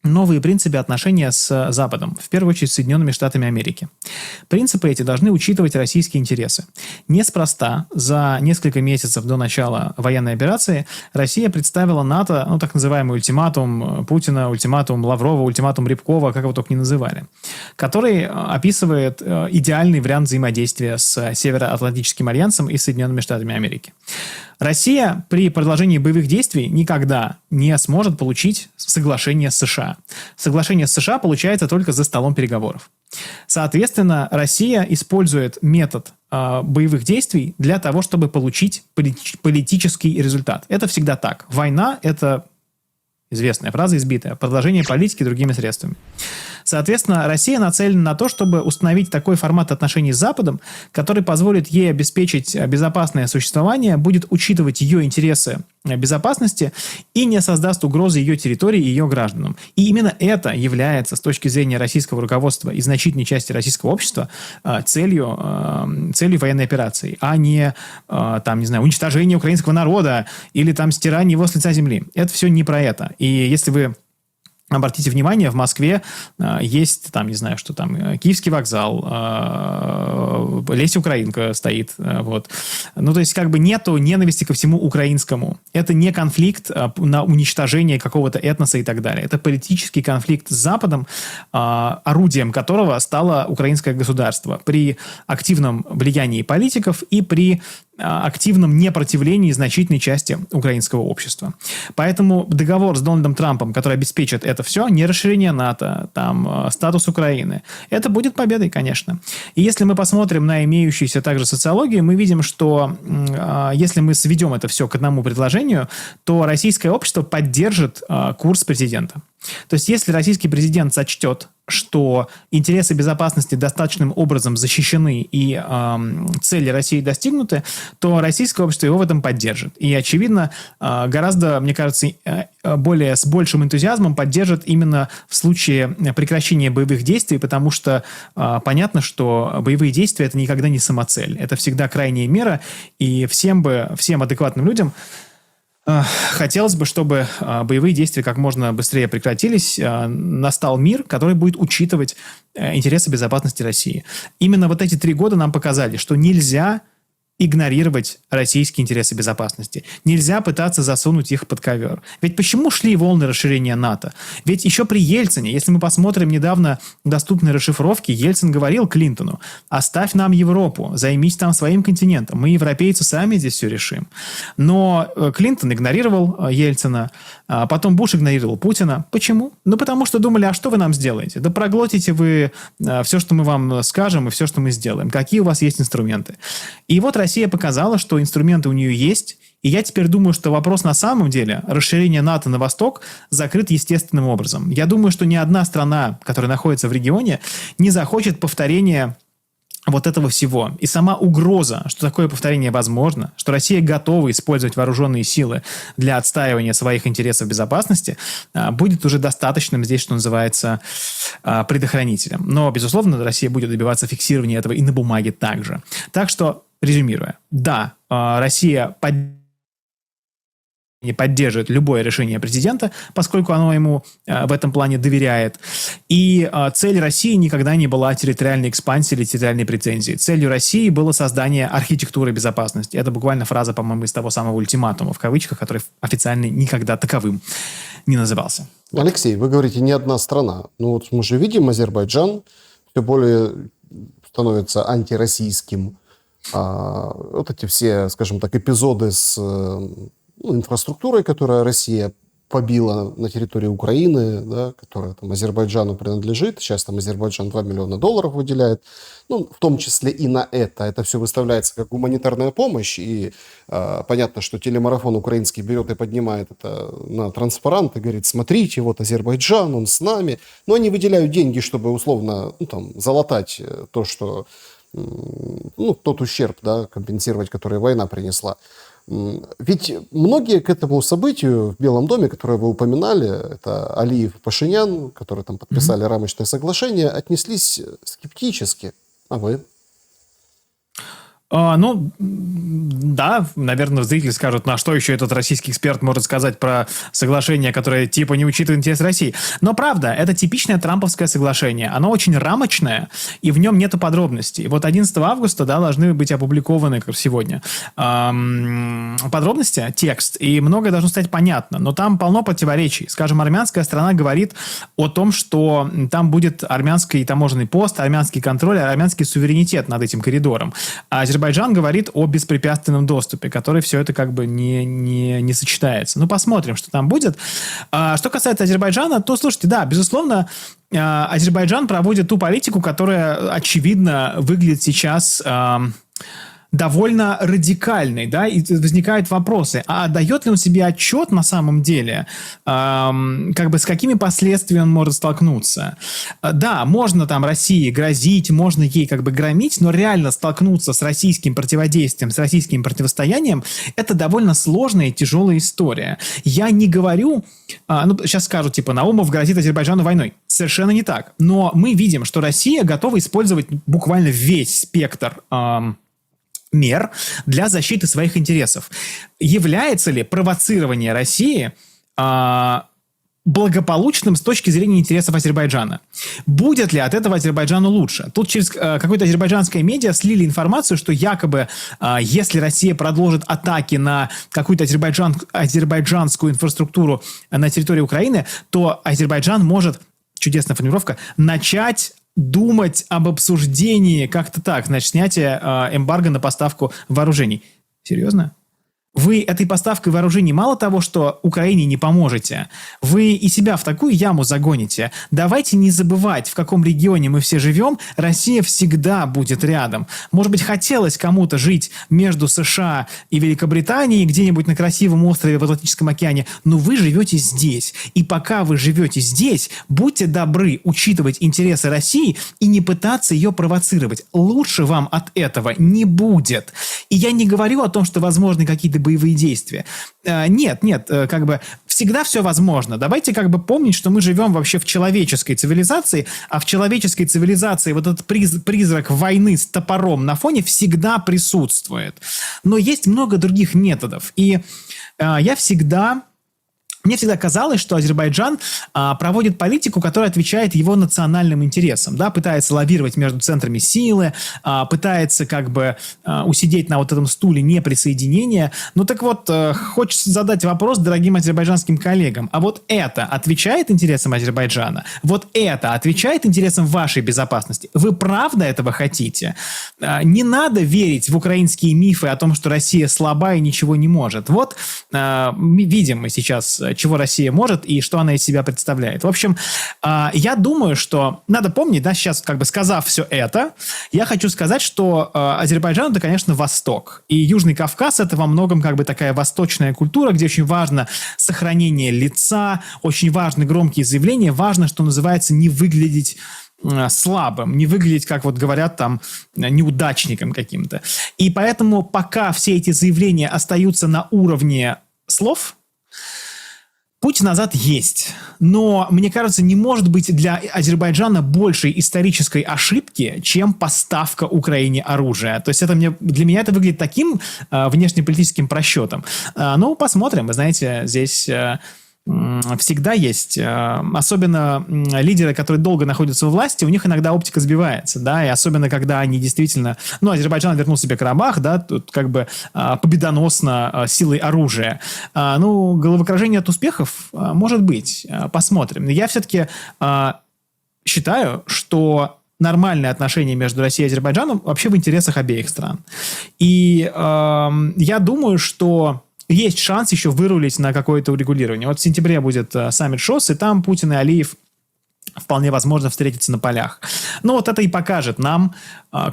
новые принципы отношения с Западом, в первую очередь с Соединенными Штатами Америки. Принципы эти должны учитывать российские интересы. Неспроста за несколько месяцев до начала военной операции Россия представила НАТО, так называемый ультиматум Путина, ультиматум Лаврова, ультиматум Рябкова, как его только не называли, который описывает идеальный вариант взаимодействия с Североатлантическим альянсом и Соединенными Штатами Америки. Россия при продолжении боевых действий никогда не сможет получить соглашение с США. Соглашение с США получается только за столом переговоров. Соответственно, Россия использует метод боевых действий для того, чтобы получить политический результат. Это всегда так. Война – это известная фраза избитая. Продолжение политики другими средствами. Соответственно, Россия нацелена на то, чтобы установить такой формат отношений с Западом, который позволит ей обеспечить безопасное существование, будет учитывать ее интересы безопасности и не создаст угрозы ее территории и ее гражданам. И именно это является, с точки зрения российского руководства и значительной части российского общества, целью военной операции, а не, уничтожение украинского народа или стирание его с лица земли. Это все не про это. И если вы обратите внимание, в Москве есть, Киевский вокзал, Леся Украинка стоит. То есть, нету ненависти ко всему украинскому. Это не конфликт на уничтожение какого-то этноса и так далее. Это политический конфликт с Западом, орудием которого стало украинское государство при активном влиянии политиков и при активном непротивлении значительной части украинского общества. Поэтому договор с Дональдом Трампом, который обеспечит это все, не расширение НАТО, там, статус Украины, это будет победой, конечно. И если мы посмотрим на имеющуюся также социологию, мы видим, что если мы сведем это все к одному предложению, то российское общество поддержит курс президента. То есть, если российский президент сочтет, что интересы безопасности достаточным образом защищены и цели России достигнуты, то российское общество его в этом поддержит. И, очевидно, гораздо, мне кажется, с большим энтузиазмом поддержит именно в случае прекращения боевых действий, потому что понятно, что боевые действия – это никогда не самоцель. Это всегда крайняя мера, и всем адекватным людям хотелось бы, чтобы боевые действия как можно быстрее прекратились, настал мир, который будет учитывать интересы безопасности России. Именно вот эти 3 года нам показали, что нельзя игнорировать российские интересы безопасности. Нельзя пытаться засунуть их под ковер. Ведь почему шли волны расширения НАТО? Ведь еще при Ельцине, если мы посмотрим недавно доступные расшифровки, Ельцин говорил Клинтону: оставь нам Европу, займись там своим континентом, мы, европейцы, сами здесь все решим. Но Клинтон игнорировал Ельцина, потом Буш игнорировал Путина. Почему? Ну, потому что думали, а что вы нам сделаете? Да проглотите вы все, что мы вам скажем, и все, что мы сделаем. Какие у вас есть инструменты? И вот Россия показала, что инструменты у нее есть, и я теперь думаю, что вопрос на самом деле расширения НАТО на восток закрыт естественным образом. Я думаю, что ни одна страна, которая находится в регионе, не захочет повторения вот этого всего. И сама угроза, что такое повторение возможно, что Россия готова использовать вооруженные силы для отстаивания своих интересов безопасности, будет уже достаточным здесь, что называется, предохранителем. Но, безусловно, Россия будет добиваться фиксирования этого и на бумаге также. Так что, резюмируя, да, Россия поддерживает любое решение президента, поскольку оно ему в этом плане доверяет. И цель России никогда не была территориальной экспансии или территориальной претензии. Целью России было создание архитектуры безопасности. Это буквально фраза, по-моему, из того самого ультиматума, в кавычках, который официально никогда таковым не назывался. Алексей, вы говорите, не одна страна. Ну вот мы же видим, Азербайджан все более становится антироссийским. Вот эти все, скажем так, эпизоды с инфраструктурой, которую Россия побила на территории Украины, да, которая там Азербайджану принадлежит. Сейчас там Азербайджан $2 миллиона выделяет. Ну, в том числе и на это. Это все выставляется как гуманитарная помощь. И понятно, что телемарафон украинский берет и поднимает это на транспарант и говорит: смотрите, вот Азербайджан, он с нами. Но они выделяют деньги, чтобы условно залатать то, что тот ущерб, да, компенсировать, который война принесла. Ведь многие к этому событию в Белом доме, которое вы упоминали, это Алиев и Пашинян, которые там подписали рамочное соглашение, отнеслись скептически. А вы? Да, наверное, зрители скажут, на что еще этот российский эксперт может сказать про соглашение, которое типа не учитывает интерес России. Но правда, это типичное трамповское соглашение. Оно очень рамочное, и в нем нету подробностей. Вот 11 августа, да, должны быть опубликованы, как сегодня, подробности, текст, и многое должно стать понятно. Но там полно противоречий. Скажем, армянская сторона говорит о том, что там будет армянский таможенный пост, армянский контроль, армянский суверенитет над этим коридором. Азербайджан говорит о беспрепятственном доступе, который все это как бы не сочетается. Ну, посмотрим, что там будет. Что касается Азербайджана, то, слушайте, да, безусловно, Азербайджан проводит ту политику, которая, очевидно, выглядит сейчас довольно радикальной, да, и возникают вопросы, а отдает ли он себе отчет на самом деле, как бы с какими последствиями он может столкнуться. Да, можно там России грозить, можно ей как бы громить, но реально столкнуться с российским противодействием, с российским противостоянием, это довольно сложная и тяжелая история. Я не говорю, сейчас скажут, типа, Наумов грозит Азербайджану войной. Совершенно не так. Но мы видим, что Россия готова использовать буквально весь спектр мер для защиты своих интересов. Является ли провоцирование России благополучным с точки зрения интересов Азербайджана. Будет ли от этого Азербайджану лучше? Тут через какое-то азербайджанское медиа слили информацию, что якобы, если Россия продолжит атаки на какую-то азербайджанскую инфраструктуру на территории Украины, то Азербайджан может, чудесная формулировка, начать думать об обсуждении как-то так, значит, снятия эмбарго на поставку вооружений. Серьезно? Вы этой поставкой вооружений мало того, что Украине не поможете, вы и себя в такую яму загоните. Давайте не забывать, в каком регионе мы все живем, Россия всегда будет рядом. Может быть, хотелось кому-то жить между США и Великобританией, где-нибудь на красивом острове в Атлантическом океане, но вы живете здесь. И пока вы живете здесь, будьте добры учитывать интересы России и не пытаться ее провоцировать. Лучше вам от этого не будет. И я не говорю о том, что возможны какие-то боевые действия. Нет, как бы всегда все возможно. Давайте как бы помнить, что мы живем вообще в человеческой цивилизации, а в человеческой цивилизации вот этот призрак войны с топором на фоне всегда присутствует. Но есть много других методов. И мне всегда казалось, что Азербайджан проводит политику, которая отвечает его национальным интересам, да, пытается лавировать между центрами силы, пытается как бы усидеть на вот этом стуле неприсоединения. Ну так вот, хочется задать вопрос дорогим азербайджанским коллегам. А вот это отвечает интересам Азербайджана? Вот это отвечает интересам вашей безопасности? Вы правда этого хотите? Не надо верить в украинские мифы о том, что Россия слаба и ничего не может. Вот видим мы сейчас, чего Россия может и что она из себя представляет. В общем, я думаю, что надо помнить, да, сейчас как бы сказав все это, я хочу сказать, что Азербайджан — это, конечно, Восток. И Южный Кавказ — это во многом как бы такая восточная культура, где очень важно сохранение лица, очень важны громкие заявления, важно, что называется, не выглядеть слабым, не выглядеть, как вот говорят там, неудачником каким-то. И поэтому пока все эти заявления остаются на уровне слов, путь назад есть, но, мне кажется, не может быть для Азербайджана большей исторической ошибки, чем поставка Украине оружия. То есть для меня это выглядит таким внешнеполитическим просчетом. Ну, посмотрим. Вы знаете, здесь всегда есть, особенно лидеры, которые долго находятся у власти, у них иногда оптика сбивается, да, и особенно когда они действительно, Азербайджан вернул себе Карабах, да, тут как бы победоносно силой оружия. Головокружение от успехов может быть, посмотрим. Но я все-таки считаю, что нормальные отношения между Россией и Азербайджаном вообще в интересах обеих стран. И я думаю, что есть шанс еще вырулить на какое-то урегулирование. Вот в сентябре будет саммит ШОС, и там Путин и Алиев вполне возможно встретиться на полях. Вот это и покажет нам,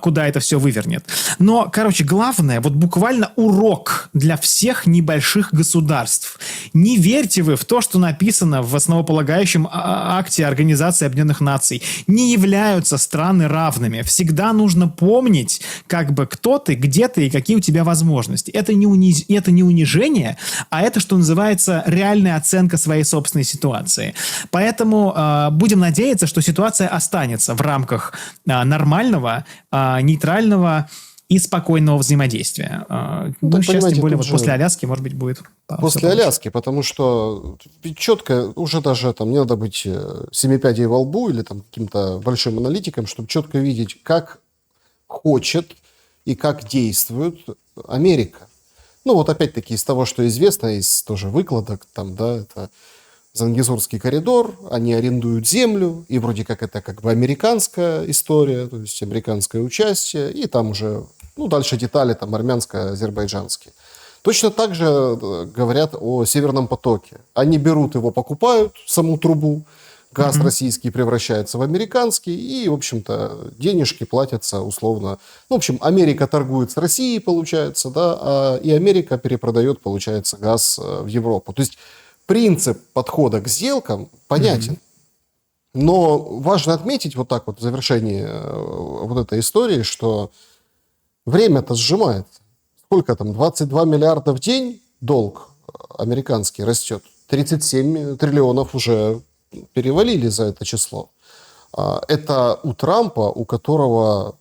куда это все вывернет. Но, главное, вот буквально урок для всех небольших государств. Не верьте вы в то, что написано в основополагающем акте Организации Объединенных Наций. Не являются страны равными. Всегда нужно помнить, кто ты, где ты и какие у тебя возможности. Это не унижение, а это, что называется, реальная оценка своей собственной ситуации. Поэтому будем надеяться, что ситуация останется в рамках нормального, нейтрального и спокойного взаимодействия. Сейчас, тем более, после Аляски, может быть, будет... После Аляски, потому что четко, уже даже там не надо быть семипядей во лбу или там каким-то большим аналитиком, чтобы четко видеть, как хочет и как действует Америка. Опять-таки, из того, что известно, из тоже выкладок, там, да, это Зангезурский коридор, они арендуют землю, и вроде как это американская история, то есть американское участие, и там уже, дальше детали там армянско-азербайджанские. Точно так же говорят о Северном потоке. Они берут его, покупают, саму трубу, газ российский превращается в американский, и, в общем-то, денежки платятся условно. Америка торгует с Россией, получается, да, и Америка перепродает, получается, газ в Европу. То есть принцип подхода к сделкам понятен. Но важно отметить вот так вот в завершении вот этой истории, что время-то сжимается. Сколько там? 22 миллиарда в день долг американский растет. 37 триллионов уже перевалили за это число. Это у Трампа, у которого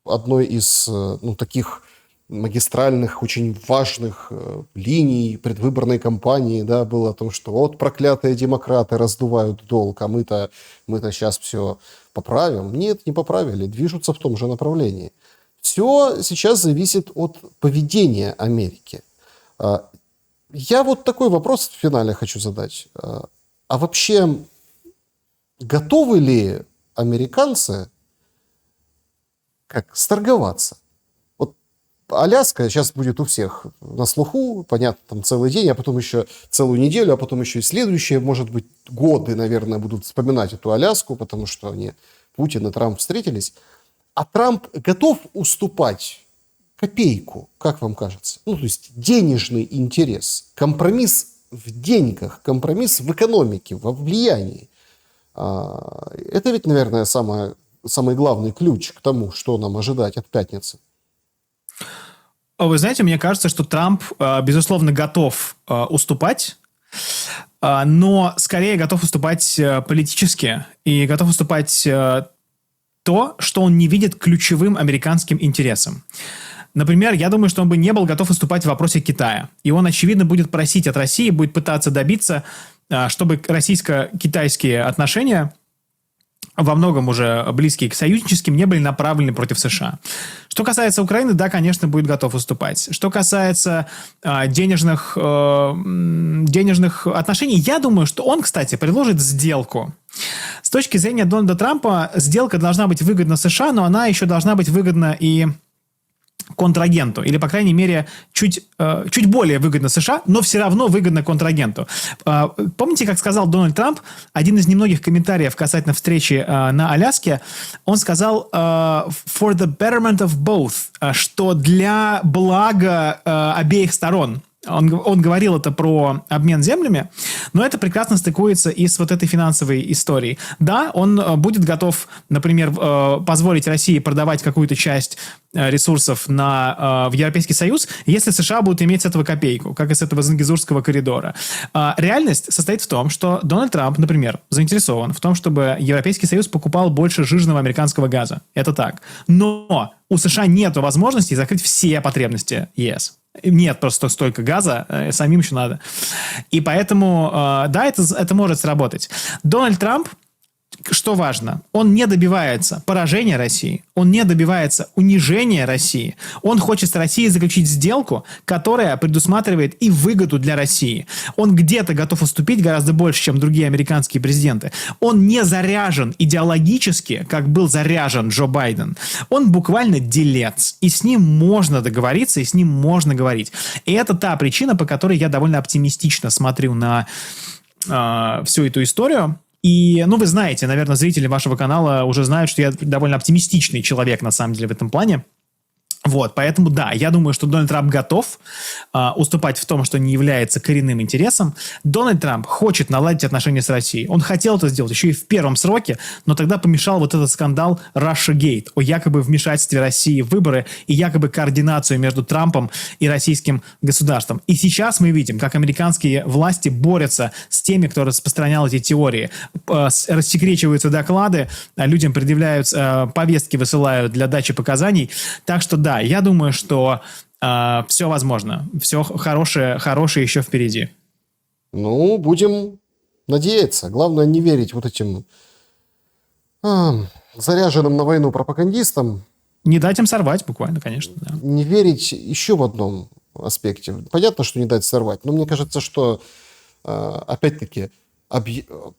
одной из таких магистральных, очень важных линий предвыборной кампании, да, было о том, что вот проклятые демократы раздувают долг, а мы-то сейчас все поправим. Нет, не поправили, движутся в том же направлении. Все сейчас зависит от поведения Америки. Я вот такой вопрос в финале хочу задать. А вообще, готовы ли американцы сторговаться? Аляска сейчас будет у всех на слуху, понятно, там целый день, а потом еще целую неделю, а потом еще и следующие, может быть, годы, наверное, будут вспоминать эту Аляску, потому что Путин и Трамп встретились. А Трамп готов уступать копейку, как вам кажется? То есть денежный интерес, компромисс в деньгах, компромисс в экономике, во влиянии. Это ведь, наверное, самый главный ключ к тому, что нам ожидать от пятницы. Вы знаете, мне кажется, что Трамп, безусловно, готов уступать, но скорее готов уступать политически и готов уступать то, что он не видит ключевым американским интересам. Например, я думаю, что он бы не был готов уступать в вопросе Китая. И он, очевидно, будет просить от России, будет пытаться добиться, чтобы российско-китайские отношения, во многом уже близкие к союзническим, не были направлены против США. Что касается Украины, да, конечно, будет готов уступать. Что касается денежных отношений, я думаю, что он, кстати, предложит сделку. С точки зрения Дональда Трампа, сделка должна быть выгодна США, но она еще должна быть выгодна и контрагенту, или, по крайней мере, чуть более выгодно США, но все равно выгодно контрагенту. Помните, как сказал Дональд Трамп, один из немногих комментариев касательно встречи на Аляске, он сказал «for the betterment of both», что для блага обеих сторон. Он говорил это про обмен землями, но это прекрасно стыкуется и с вот этой финансовой историей. Да, он будет готов, например, позволить России продавать какую-то часть ресурсов в Европейский Союз, если США будут иметь с этого копейку, как и с этого Зангезурского коридора. Реальность состоит в том, что Дональд Трамп, например, заинтересован в том, чтобы Европейский Союз покупал больше жирного американского газа. Это так. Но у США нет возможности закрыть все потребности ЕС. Нет просто столько газа, самим еще надо. И поэтому, да, это может сработать. Дональд Трамп, что важно, он не добивается поражения России, он не добивается унижения России. Он хочет с Россией заключить сделку, которая предусматривает и выгоду для России. Он где-то готов уступить гораздо больше, чем другие американские президенты. Он не заряжен идеологически, как был заряжен Джо Байден. Он буквально делец. И с ним можно договориться, и с ним можно говорить. И это та причина, по которой я довольно оптимистично смотрю на всю эту историю. И, вы знаете, наверное, зрители вашего канала уже знают, что я довольно оптимистичный человек, на самом деле, в этом плане. Вот, поэтому, да, я думаю, что Дональд Трамп готов уступать в том, что не является коренным интересом. Дональд Трамп хочет наладить отношения с Россией. Он хотел это сделать еще и в первом сроке, но тогда помешал вот этот скандал Russiagate о якобы вмешательстве России в выборы и якобы координацию между Трампом и российским государством. И сейчас мы видим, как американские власти борются с теми, кто распространял эти теории. Рассекречиваются доклады, людям предъявляют повестки, высылают для дачи показаний. Так что, да, я думаю, что все возможно. Все хорошее еще впереди. Будем надеяться. Главное не верить вот этим заряженным на войну пропагандистам. Не дать им сорвать буквально, конечно. Да. Не верить еще в одном аспекте. Понятно, что не дать сорвать, но мне кажется, что опять-таки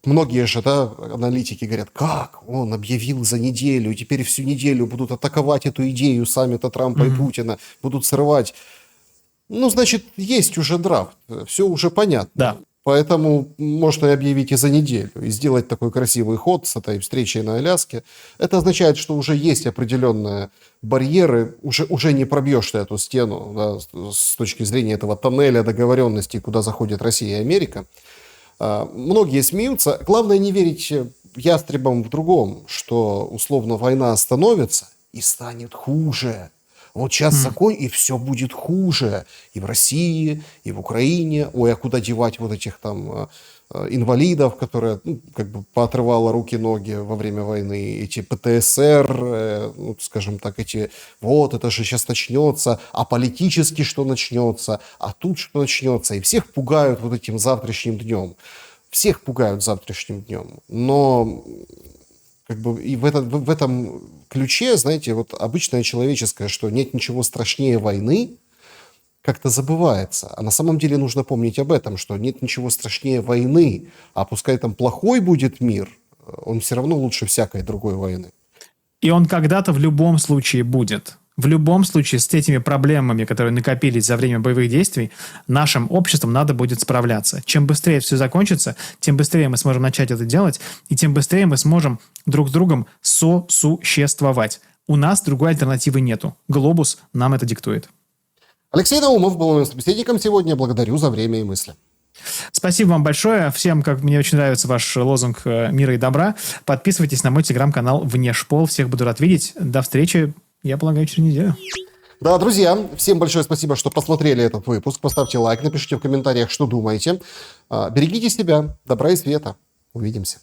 многие же, аналитики говорят, как он объявил за неделю, и теперь всю неделю будут атаковать эту идею саммита Трампа и Путина, будут срывать. Значит, есть уже драфт, все уже понятно. Да. Поэтому можно и объявить и за неделю, и сделать такой красивый ход с этой встречей на Аляске. Это означает, что уже есть определенные барьеры, уже не пробьешь ты эту стену, с точки зрения этого тоннеля договоренностей, куда заходит Россия и Америка. Многие смеются. Главное не верить ястребам в другом, что условно война остановится и станет хуже. Вот сейчас закон, и все будет хуже. И в России, и в Украине. Ой, а куда девать вот этих там инвалидов, которые как бы поотрывало руки-ноги во время войны, эти ПТСР, скажем так, вот это же сейчас начнется, а политически что начнется, а тут что начнется. И всех пугают вот этим завтрашним днем. Всех пугают завтрашним днем. Но как бы и в этом ключе, знаете, вот обычное человеческое, что нет ничего страшнее войны, как-то забывается. А на самом деле нужно помнить об этом, что нет ничего страшнее войны, а пускай там плохой будет мир, он все равно лучше всякой другой войны. И он когда-то в любом случае будет. В любом случае с этими проблемами, которые накопились за время боевых действий, нашим обществом надо будет справляться. Чем быстрее все закончится, тем быстрее мы сможем начать это делать, и тем быстрее мы сможем друг с другом сосуществовать. У нас другой альтернативы нету. Глобус нам это диктует. Алексей Наумов был моим собеседником сегодня. Благодарю за время и мысли. Спасибо вам большое. Всем, как мне очень нравится ваш лозунг мира и добра. Подписывайтесь на мой телеграм-канал «Внешпол». Всех буду рад видеть. До встречи, я полагаю, через неделю. Да, друзья, всем большое спасибо, что посмотрели этот выпуск. Поставьте лайк, напишите в комментариях, что думаете. Берегите себя, добра и света. Увидимся.